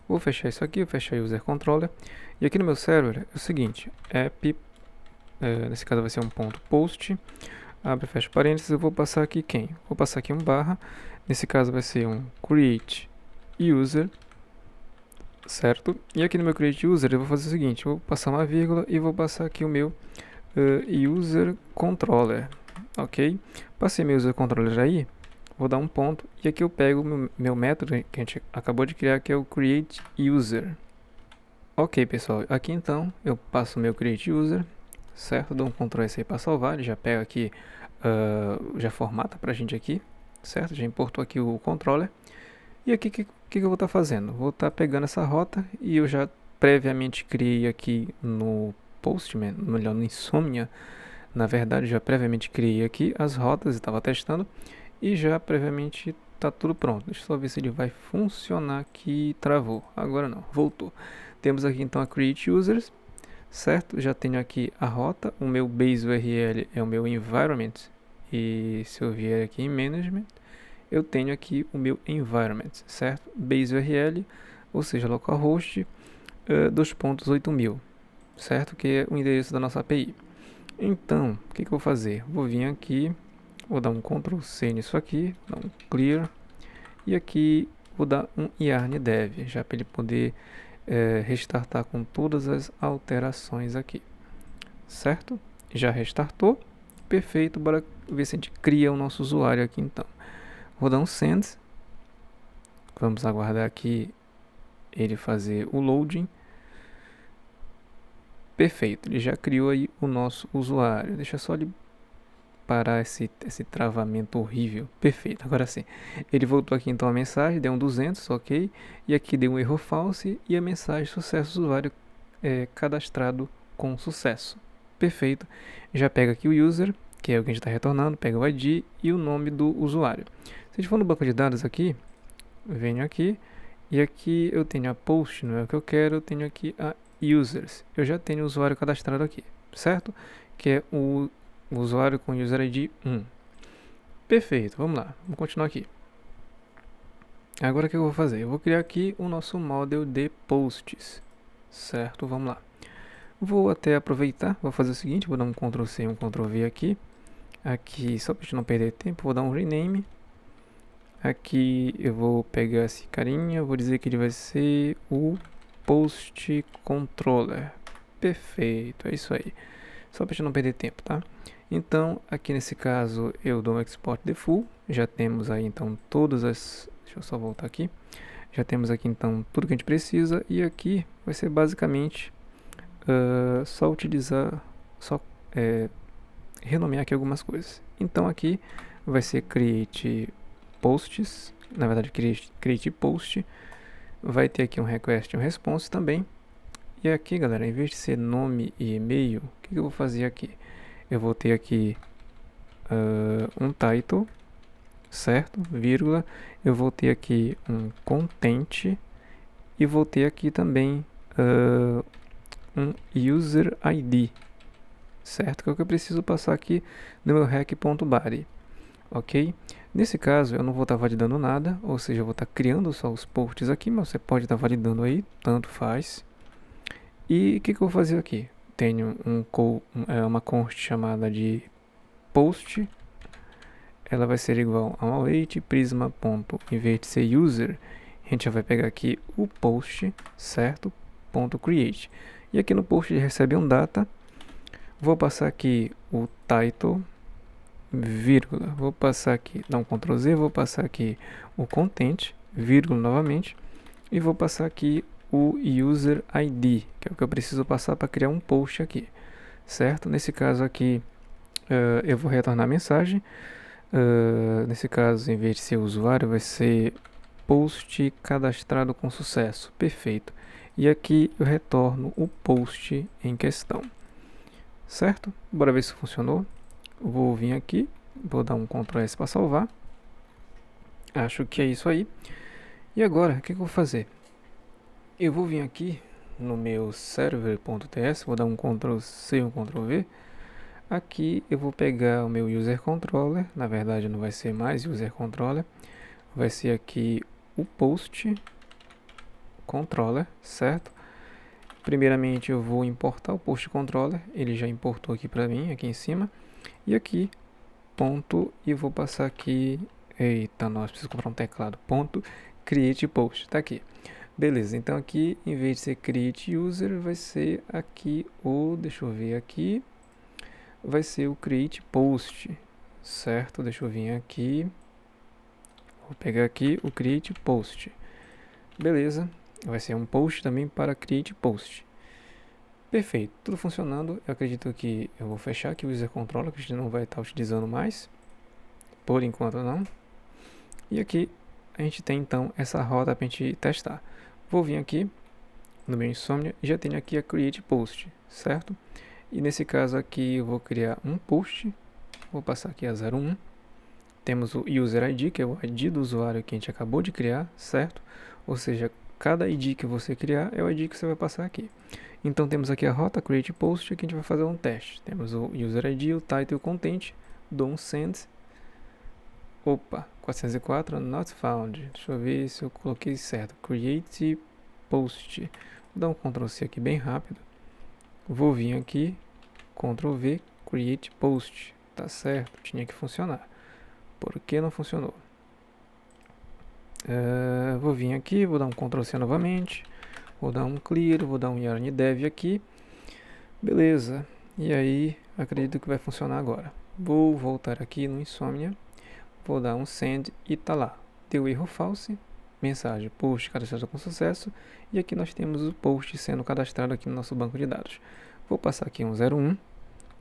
vou fechar isso aqui, vou fechar o user controller, e aqui no meu server é o seguinte, app, nesse caso vai ser um ponto post, abre e fecha parênteses, eu vou passar aqui quem? Vou passar aqui um barra, nesse caso vai ser um create user, certo? E aqui no meu create user eu vou fazer o seguinte, eu vou passar uma vírgula e vou passar aqui o meu user controller, ok? Passei meu user controller aí, vou dar um ponto e aqui eu pego meu método que a gente acabou de criar, que é o create user. Ok, pessoal, aqui então eu passo o meu create user, certo? Dou um Ctrl S aí para salvar, ele já pega aqui, já formata pra gente aqui, certo? Já importou aqui o controller. E aqui o que eu vou estar fazendo? Vou estar pegando essa rota e eu já previamente criei aqui no Postman, melhor no Insomnia, na verdade já previamente criei aqui as rotas, estava testando e já previamente está tudo pronto. Deixa eu só ver se ele vai funcionar aqui. Travou, agora não, voltou. Temos aqui então a create users, certo? Já tenho aqui a rota, o meu base URL é o meu environment e se eu vier aqui em management eu tenho aqui o meu environment, certo? Base URL, ou seja, localhost 2.8000, certo? Que é o endereço da nossa API. Então, o que eu vou fazer? Vou vir aqui, vou dar um Ctrl C nisso aqui, dar um clear, e aqui vou dar um yarn dev, já para ele poder restartar com todas as alterações aqui. certo? Já restartou, perfeito. Bora ver se a gente cria o nosso usuário aqui então. Vou dar um send, vamos aguardar aqui ele fazer o loading. Perfeito, ele já criou aí o nosso usuário. Deixa só ele parar esse travamento horrível. Perfeito, agora sim. Ele voltou aqui então a mensagem, deu um 200, ok. E aqui deu um erro false e a mensagem sucesso usuário cadastrado com sucesso. Perfeito. Já pega aqui o user, que é o que a gente está retornando, pega o ID e o nome do usuário. Se a gente for no banco de dados aqui, venho aqui e aqui eu tenho a post, não é o que eu quero, eu tenho aqui a users. Eu já tenho o usuário cadastrado aqui, certo? Que é o usuário com user ID 1. Perfeito, vamos lá, vamos continuar aqui. Agora o que eu vou fazer? Eu vou criar aqui o nosso model de posts, certo? Vamos lá. Vou até aproveitar, vou fazer o seguinte, vou dar um Ctrl C e um Ctrl V aqui. Aqui, só para a gente não perder tempo, vou dar um rename. Aqui eu vou pegar esse carinha, vou dizer que ele vai ser o Post Controller. Perfeito, é isso aí. Só para a gente não perder tempo, tá? Então, aqui nesse caso, eu dou um Export Default. Já temos aí, então, todas as... Deixa eu só voltar aqui. Já temos aqui, então, tudo que a gente precisa. E aqui vai ser basicamente só utilizar... Só renomear aqui algumas coisas. Então, aqui vai ser Create Posts. Na verdade, Create Post. Vai ter aqui um Request e um Response também. E aqui, galera, em vez de ser nome e e-mail, o que eu vou fazer aqui? Eu vou ter aqui um title, certo? Vírgula. Eu vou ter aqui um content e vou ter aqui também um user ID, certo? Que é o que eu preciso passar aqui no meu rec.body, ok? Nesse caso, eu não vou estar validando nada, ou seja, eu vou estar criando só os posts aqui, mas você pode estar validando aí, tanto faz. E o que eu vou fazer aqui? Tenho uma const chamada de post. Ela vai ser igual a await prisma. Em vez de ser user, a gente já vai pegar aqui o post, certo? .create. E aqui no post ele recebe um data. Vou passar aqui o title, vírgula. Vou passar aqui, dar um Ctrl Z, vou passar aqui o content, vírgula novamente. E vou passar aqui o user ID, que é o que eu preciso passar para criar um post aqui, certo? Nesse caso aqui, eu vou retornar a mensagem. Nesse caso, em vez de ser usuário, vai ser post cadastrado com sucesso. Perfeito. E aqui eu retorno o post em questão, certo? Bora ver se funcionou. Vou vir aqui, vou dar um Ctrl S para salvar. Acho que é isso aí. E agora, o que eu vou fazer? Eu vou vir aqui no meu server.ts, vou dar um Ctrl C e um Ctrl V. Aqui eu vou pegar o meu user controller, na verdade não vai ser mais user controller, vai ser aqui o post controller, certo? Primeiramente eu vou importar o post controller, ele já importou aqui para mim, aqui em cima. E aqui, ponto, e vou passar aqui, eita, nós preciso comprar um teclado, ponto, create post, tá aqui. Beleza, então aqui, em vez de ser create user, vai ser aqui o, deixa eu ver aqui, vai ser o create post, certo? Deixa eu vir aqui, vou pegar aqui o create post. Beleza, vai ser um post também para create post. Perfeito, tudo funcionando. Eu acredito que eu vou fechar aqui o user controller, que a gente não vai estar utilizando mais, por enquanto não. E aqui a gente tem então essa rota para a gente testar. Vou vir aqui no meu Insomnia e já tenho aqui a create post, certo? E nesse caso aqui eu vou criar um post, vou passar aqui a 01. Temos o user ID, que é o ID do usuário que a gente acabou de criar, certo? Ou seja, cada ID que você criar é o ID que você vai passar aqui. Então temos aqui a rota create post, que a gente vai fazer um teste. Temos o user ID, o title e o content. Dou um send. Opa, 404 not found. Deixa eu ver se eu coloquei certo. Create post. Vou dar um Ctrl C aqui bem rápido. Vou vir aqui, Ctrl V, create post. Tá certo, tinha que funcionar. Por que não funcionou? Vou vir aqui, vou dar um Ctrl C novamente. Vou dar um clear, vou dar um yarn dev aqui. Beleza. E aí, acredito que vai funcionar agora. Vou voltar aqui no Insomnia, vou dar um send e tá lá. Deu erro false, mensagem post cadastrado com sucesso. E aqui nós temos o post sendo cadastrado aqui no nosso banco de dados. Vou passar aqui um 01,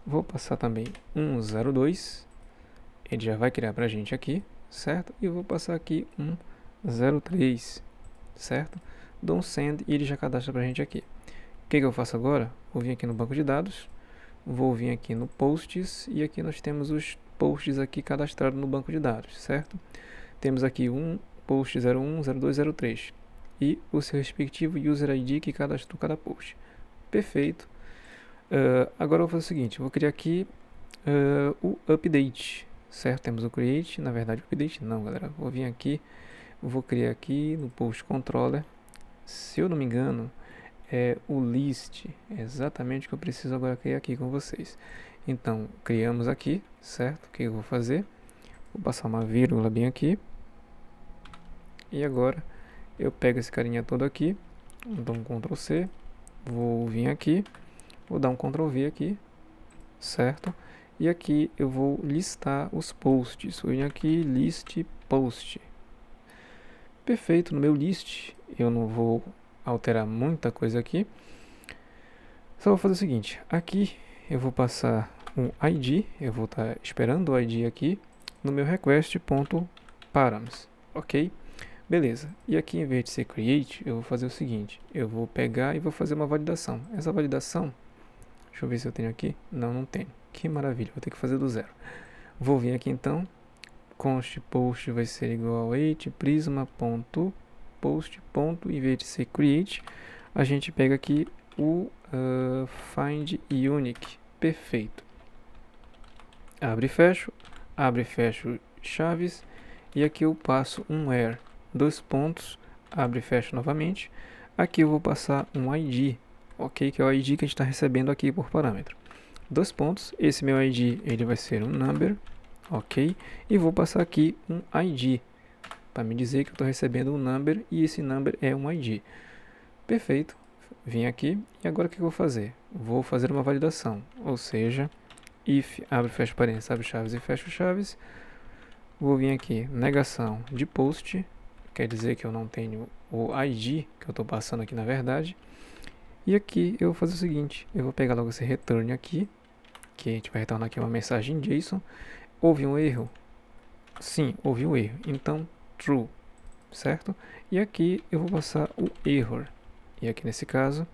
vou passar também um 02. Ele já vai criar pra gente aqui, certo? E vou passar aqui um 03, certo? Dou um send e ele já cadastra pra gente aqui. O que eu faço agora? Vou vir aqui no banco de dados, vou vir aqui no posts e aqui nós temos os posts aqui cadastrados no banco de dados, certo? Temos aqui um post 01, 02, 03 e o seu respectivo user ID que cadastrou cada post. Perfeito. Agora eu vou fazer o seguinte, vou criar aqui o update, certo? Temos o create, na verdade o update não, galera. Vou vir aqui, vou criar aqui no post controller, se eu não me engano, é o list, exatamente o que eu preciso agora criar aqui com vocês. Então, criamos aqui, certo? O que eu vou fazer? Vou passar uma vírgula bem aqui. E agora, eu pego esse carinha todo aqui, dou um Ctrl C, vou vir aqui, vou dar um Ctrl V aqui, certo? E aqui eu vou listar os posts. Vou vir aqui, list post. Perfeito, no meu list, eu não vou alterar muita coisa aqui. Só vou fazer o seguinte, aqui eu vou passar um ID, eu vou estar esperando o ID aqui no meu request.params, ok? Beleza, e aqui em vez de ser create, eu vou fazer o seguinte, eu vou pegar e vou fazer uma validação. Essa validação, deixa eu ver se eu tenho aqui, não tenho, que maravilha, vou ter que fazer do zero. Vou vir aqui então, const post vai ser igual a prisma.post. Em vez de ser create, a gente pega aqui o find unique. Perfeito. Abre e fecho chaves, e aqui eu passo um where, dois pontos, abre e fecho novamente. Aqui eu vou passar um ID, ok, que é o ID que a gente está recebendo aqui por parâmetro. Dois pontos, esse meu ID ele vai ser um number, ok, e vou passar aqui um ID para me dizer que eu estou recebendo um number e esse number é um ID. Perfeito, vim aqui e agora o que eu vou fazer? Vou fazer uma validação, ou seja, if abre e fecha parênteses, abre chaves e fecha chaves. Vou vir aqui, negação de post, quer dizer que eu não tenho o ID que eu estou passando aqui na verdade. E aqui eu vou fazer o seguinte, eu vou pegar logo esse return aqui, que a gente vai retornar aqui uma mensagem JSON. Houve um erro? Sim, houve um erro, então true, certo? E aqui eu vou passar o error, e aqui nesse caso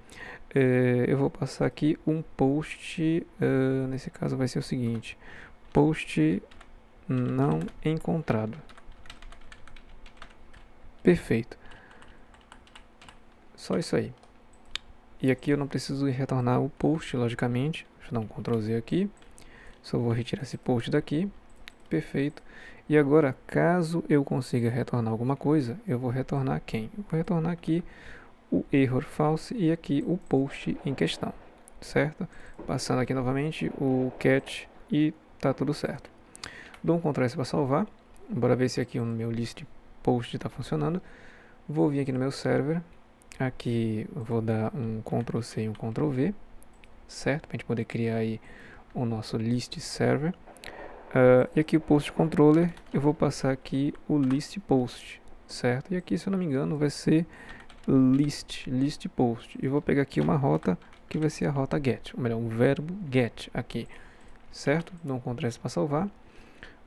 eu vou passar aqui um post, nesse caso vai ser o seguinte, post não encontrado. Perfeito, só isso aí. E aqui eu não preciso retornar o post, logicamente. Deixa eu dar um Ctrl Z aqui. Só vou retirar esse post daqui. Perfeito. E agora, caso eu consiga retornar alguma coisa, eu vou retornar quem? Eu vou retornar aqui o error false e aqui o post em questão, certo? Passando aqui novamente o catch e tá tudo certo. Dou um Ctrl S para salvar. Bora ver se aqui o meu list post está funcionando. Vou vir aqui no meu server. Aqui eu vou dar um Ctrl C e um Ctrl V, certo? Para a gente poder criar aí o nosso list server. E aqui o post controller, eu vou passar aqui o list post, certo? E aqui, se eu não me engano, vai ser list post. E vou pegar aqui uma rota que vai ser a rota get, ou melhor, um verbo get aqui, certo? Dou um Ctrl S para salvar.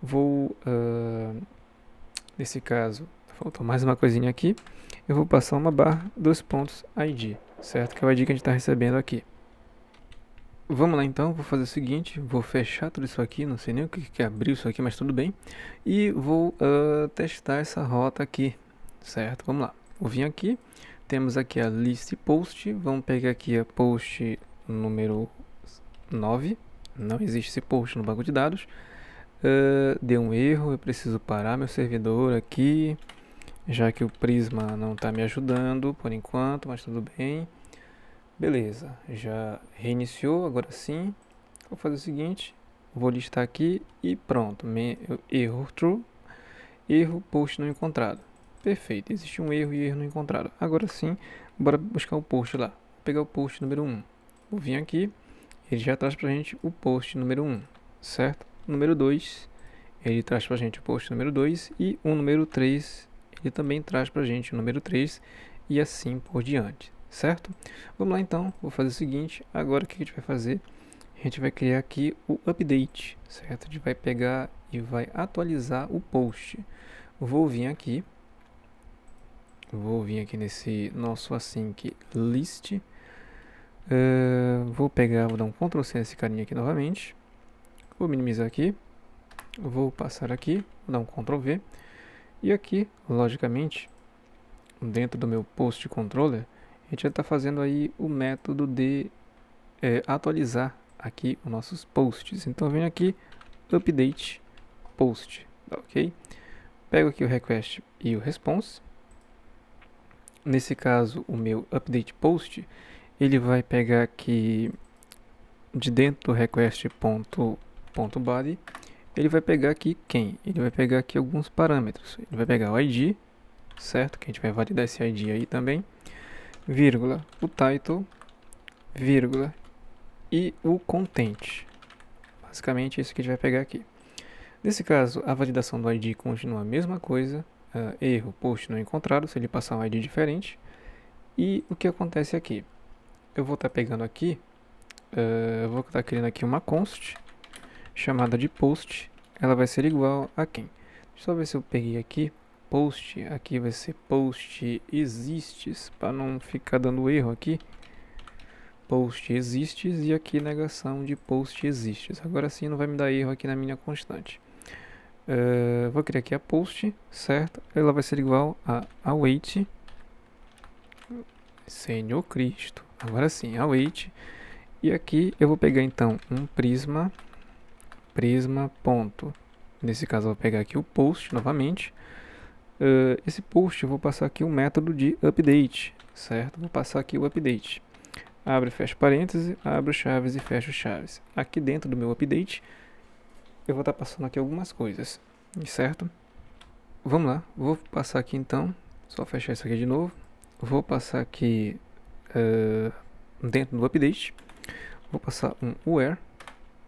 Vou, nesse caso, faltou mais uma coisinha aqui. Eu vou passar uma barra, dois pontos, ID, certo? Que é o ID que a gente está recebendo aqui. Vamos lá então, vou fazer o seguinte, vou fechar tudo isso aqui, não sei nem o que abriu isso aqui, mas tudo bem. E vou testar essa rota aqui, certo? Vamos lá, vou vir aqui, temos aqui a list post, vamos pegar aqui a post número 9, não existe esse post no banco de dados. Deu um erro, eu preciso parar meu servidor aqui, já que o Prisma não está me ajudando por enquanto, mas tudo bem. Beleza, já reiniciou, agora sim. Vou fazer o seguinte, vou listar aqui e pronto. Erro true, erro post não encontrado. Perfeito, existe um erro e erro não encontrado. Agora sim, bora buscar o post lá. Vou pegar o post número 1. Vou vir aqui, ele já traz pra gente o post número 1, certo? Número 2, ele traz pra gente o post número 2 e o número 3, ele também traz pra gente o número 3 e assim por diante, certo? Vamos lá então, vou fazer o seguinte, agora o que a gente vai fazer? A gente vai criar aqui o update, certo? A gente vai pegar e vai atualizar o post. Vou vir aqui nesse nosso async list. Vou pegar, vou dar um Ctrl C nesse carinha aqui novamente. Vou minimizar aqui. Vou passar aqui, vou dar um Ctrl V. E aqui, logicamente, dentro do meu post controller, a gente já está fazendo aí o método de atualizar aqui os nossos posts. Então, venho aqui, update post, ok? Pego aqui o request e o response. Nesse caso, o meu update post, ele vai pegar aqui de dentro do request.body, ele vai pegar aqui quem? Ele vai pegar aqui alguns parâmetros. Ele vai pegar o ID, certo? Que a gente vai validar esse ID aí também, vírgula, o title, vírgula, e o content. Basicamente, isso que a gente vai pegar aqui. Nesse caso, a validação do ID continua a mesma coisa. Erro, post não encontrado, se ele passar um ID diferente. E o que acontece aqui? Eu vou estar pegando aqui, eu vou estar criando aqui uma const chamada de post. Ela vai ser igual a quem? Deixa eu só ver se eu peguei aqui. Post, aqui vai ser post exists, para não ficar dando erro aqui. Post exists e aqui negação de post exists. Agora sim não vai me dar erro aqui na minha constante. Vou criar aqui a post, certo? Ela vai ser igual a await. Senhor Cristo. Agora sim, await. E aqui eu vou pegar então um prisma ponto. Nesse caso eu vou pegar aqui o post novamente. Esse post eu vou passar aqui o método de update, certo? Vou passar aqui o update. Abre e fecha parênteses, abro chaves e fecho chaves. Aqui dentro do meu update eu vou estar passando aqui algumas coisas, certo? Vamos lá, vou passar aqui então, só fechar isso aqui de novo. Vou passar aqui dentro do update, vou passar um where,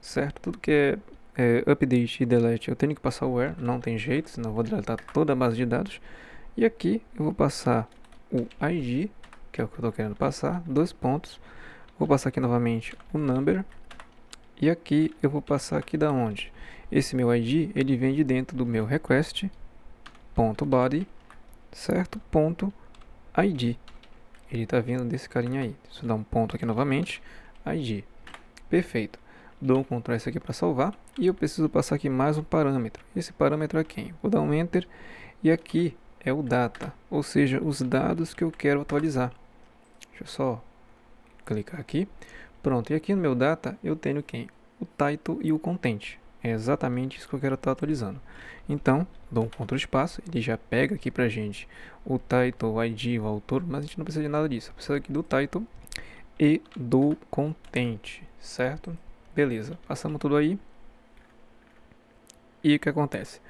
certo? Tudo que é update e delete eu tenho que passar o where, não tem jeito, senão eu vou deletar toda a base de dados. E aqui eu vou passar o ID, que é o que eu estou querendo passar, 2 pontos. Vou passar aqui novamente o number. E aqui eu vou passar aqui da onde? Esse meu ID, ele vem de dentro do meu request.body, certo? .id. Ele está vindo desse carinha aí. Deixa eu dar um ponto aqui novamente. ID. Perfeito. Dou um Ctrl S aqui para salvar. E eu preciso passar aqui mais um parâmetro. Esse parâmetro é quem? Vou dar um Enter. E aqui é o data, ou seja, os dados que eu quero atualizar. Deixa eu só clicar aqui. Pronto, e aqui no meu data eu tenho quem? O title e o content. É exatamente isso que eu quero estar atualizando. Então, dou um Ctrl espaço, ele já pega aqui pra gente o title, o ID, o autor, mas a gente não precisa de nada disso. Precisa aqui do title e do content, certo? Beleza, passamos tudo aí. E o que acontece?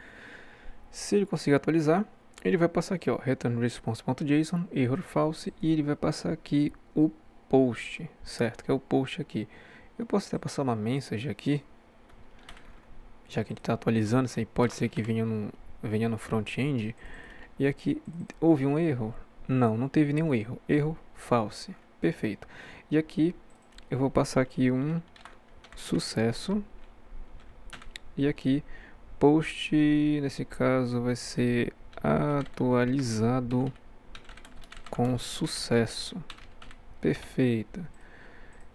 Se ele conseguir atualizar, ele vai passar aqui, ó, return response.json, error false, e ele vai passar aqui o post, certo? Que é o post aqui. Eu posso até passar uma mensagem aqui, já que a gente está atualizando, isso aí pode ser que venha no front-end. E aqui, houve um erro? Não, não teve nenhum erro. Erro false. Perfeito. E aqui, eu vou passar aqui um sucesso. E aqui, post, nesse caso, vai ser atualizado com sucesso. Perfeito.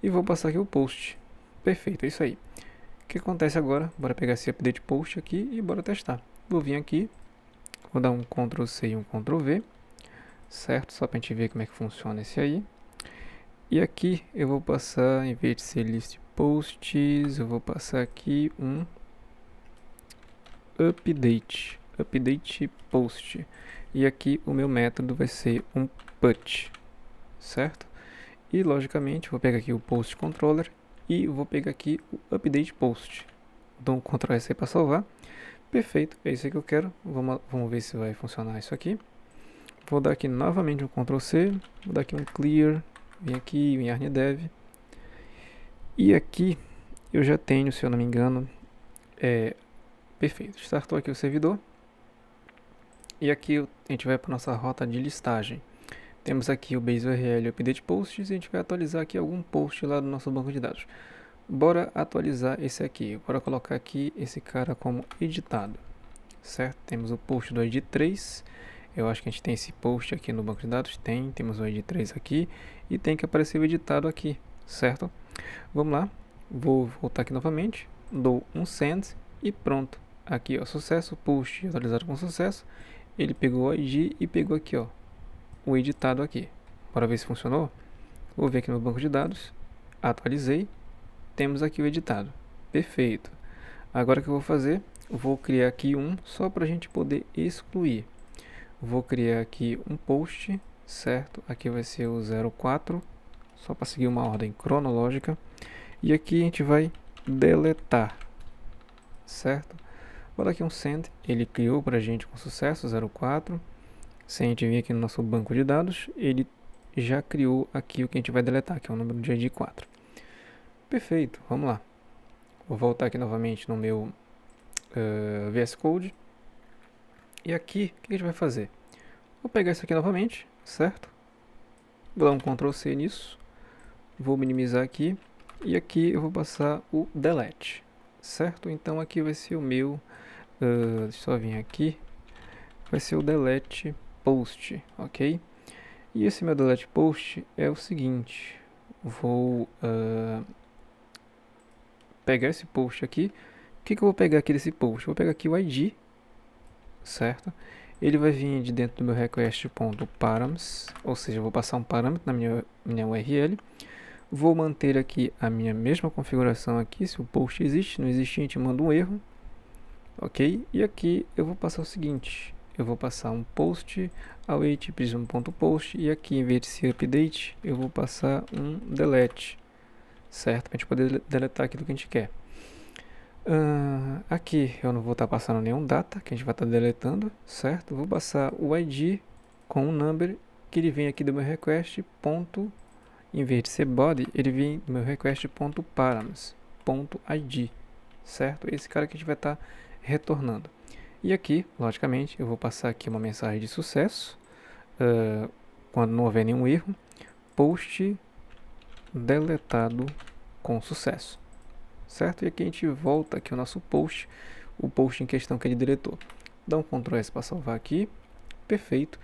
E vou passar aqui o post. Perfeito, é isso aí. O que acontece agora? Bora pegar esse update post aqui e bora testar. Vou vir aqui, vou dar um Ctrl C e um Ctrl V, certo? Só para a gente ver como é que funciona esse aí. E aqui eu vou passar, em vez de ser list posts, eu vou passar aqui um update post. E aqui o meu método vai ser um put, certo? E logicamente vou pegar aqui o post controller e vou pegar aqui o update post. Dou um Ctrl S para salvar. Perfeito, é isso que eu quero. Vamos ver se vai funcionar isso aqui. Vou dar aqui novamente um Ctrl C, vou dar aqui um clear, vem aqui em ArnDev. E aqui eu já tenho, se eu não me engano, perfeito. Startou aqui o servidor. E aqui a gente vai para nossa rota de listagem. Temos aqui o base URL update posts e a gente vai atualizar aqui algum post lá do nosso banco de dados. Bora atualizar esse aqui. Bora colocar aqui esse cara como editado, certo? Temos o post do ID 3. Eu acho que a gente tem esse post aqui no banco de dados. Temos o ID 3 aqui e tem que aparecer o editado aqui, certo? Vamos lá. Vou voltar aqui novamente. Dou um send e pronto. Aqui, ó, sucesso, post atualizado com sucesso. Ele pegou o ID e pegou aqui, ó, o editado aqui. Bora ver se funcionou? Vou ver aqui no banco de dados. Atualizei. Temos aqui o editado. Perfeito. Agora o que eu vou fazer? Vou criar aqui um só para a gente poder excluir. Vou criar aqui um post, certo? Aqui vai ser o 04, só para seguir uma ordem cronológica. E aqui a gente vai deletar, certo? Vou dar aqui um send. Ele criou para a gente com sucesso 04. Se a gente vir aqui no nosso banco de dados, ele já criou aqui o que a gente vai deletar, que é o número de ID 4. Perfeito, vamos lá. Vou voltar aqui novamente no meu VS Code. E aqui, o que a gente vai fazer? Vou pegar isso aqui novamente, certo? Vou dar um Ctrl C nisso. Vou minimizar aqui. E aqui eu vou passar o delete, certo? Então aqui vai ser o meu... deixa eu só vir aqui. Vai ser o delete post, ok? E esse meu delete post é o seguinte. Vou pegar esse post aqui. O que eu vou pegar aqui desse post? Vou pegar aqui o ID, certo? Ele vai vir de dentro do meu request.params, ou seja, eu vou passar um parâmetro na minha URL. Vou manter aqui a minha mesma configuração aqui, se o post existe, não existe, a gente manda um erro, ok? E aqui eu vou passar o seguinte, eu vou passar um post await prism.post e aqui em vez de ser update, eu vou passar um delete, certo? Para a gente poder deletar aquilo que a gente quer. Aqui eu não vou estar passando nenhum data, que a gente vai estar deletando, certo? Vou passar o ID com um number, que ele vem aqui do meu request. Em vez de ser body, ele vem do meu request.params.id, certo? Esse cara que a gente vai estar retornando. E aqui, logicamente, eu vou passar aqui uma mensagem de sucesso, quando não houver nenhum erro, post deletado com sucesso, certo? E aqui a gente volta aqui o nosso post, o post em questão que ele deletou. Dá um Ctrl S para salvar aqui, perfeito.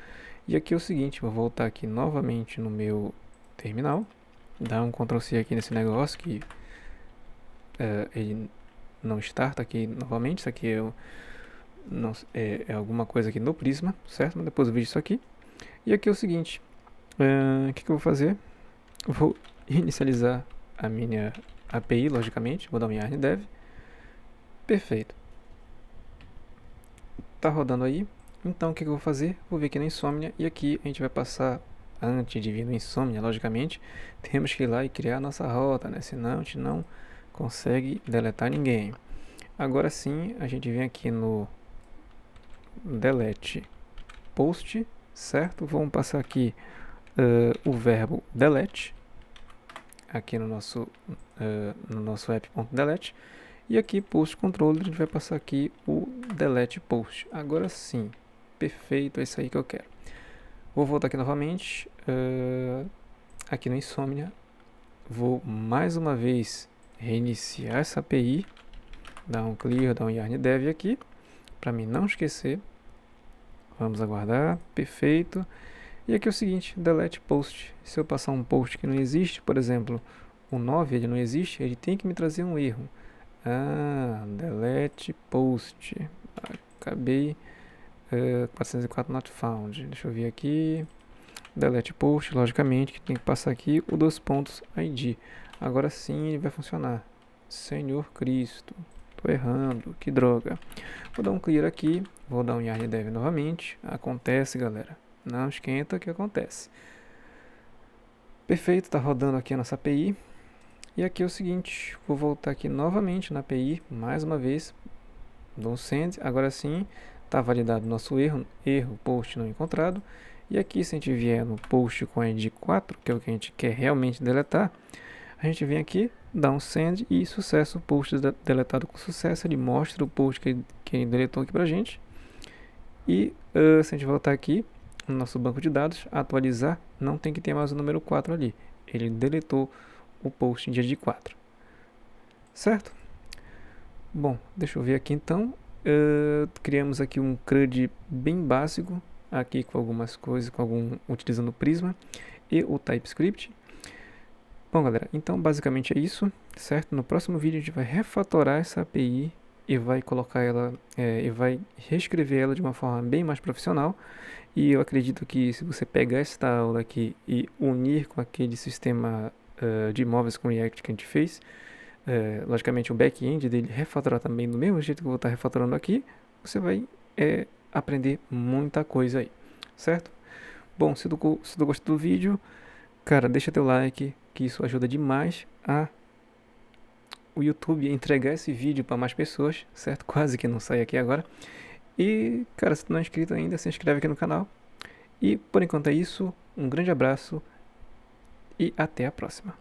E aqui é o seguinte, vou voltar aqui novamente no meu terminal, dar um Ctrl C aqui nesse negócio que ele não starta aqui novamente. Isso aqui é alguma coisa aqui no Prisma, certo? Mas depois eu vejo isso aqui. E aqui é o seguinte, o que eu vou fazer? Vou inicializar a minha API, logicamente, vou dar um yarn dev. Perfeito. Tá rodando aí. Então o que eu vou fazer? Vou vir aqui na Insomnia e aqui a gente vai passar, antes de vir no Insomnia, logicamente, temos que ir lá e criar a nossa rota, né? Senão a gente não consegue deletar ninguém. Agora sim, a gente vem aqui no delete post, certo? Vamos passar aqui o verbo delete, aqui no nosso app.delete. E aqui post controller, a gente vai passar aqui o delete post. Agora sim, perfeito, é isso aí que eu quero. Vou voltar aqui novamente, aqui no Insomnia. Vou mais uma vez reiniciar essa API, dar um clear, dar um yarn dev aqui, para mim não esquecer. Vamos aguardar, perfeito. E aqui é o seguinte, delete post. Se eu passar um post que não existe, por exemplo, o 9 ele não existe, ele tem que me trazer um erro. Delete post. Acabei 404 not found. Deixa eu ver aqui. Delete post, logicamente, que tem que passar aqui o 2.id. Agora sim ele vai funcionar. Senhor Cristo, tô errando, que droga. Vou dar um clear aqui, vou dar um yarn dev novamente. Acontece, galera. Não esquenta que acontece. Perfeito, tá rodando aqui a nossa API. E aqui é o seguinte, vou voltar aqui novamente na API, mais uma vez, dou um send, agora sim, está validado o nosso erro post não encontrado. E aqui, se a gente vier no post com ID 4, que é o que a gente quer realmente deletar, a gente vem aqui, dá um send e sucesso, post deletado com sucesso. Ele mostra o post que ele deletou aqui pra gente. E se a gente voltar aqui no nosso banco de dados, atualizar, não tem que ter mais o número 4 ali. Ele deletou o post em dia de 4. Certo? Bom, deixa eu ver aqui então. Criamos aqui um CRUD bem básico, aqui com algumas coisas, utilizando o Prisma e o TypeScript. Bom, galera, então basicamente é isso, certo? No próximo vídeo a gente vai refatorar essa API e vai colocar ela, e vai reescrever ela de uma forma bem mais profissional. E eu acredito que se você pegar esta aula aqui e unir com aquele sistema de móveis com React que a gente fez, logicamente o back-end dele refatorar também do mesmo jeito que eu vou estar refatorando aqui, você vai aprender muita coisa aí, certo? Bom, se tu gostou do vídeo, cara, deixa teu like, que isso ajuda demais o YouTube a entregar esse vídeo para mais pessoas, certo? Quase que não sai aqui agora. E, cara, se tu não é inscrito ainda, se inscreve aqui no canal. E, por enquanto é isso, um grande abraço e até a próxima.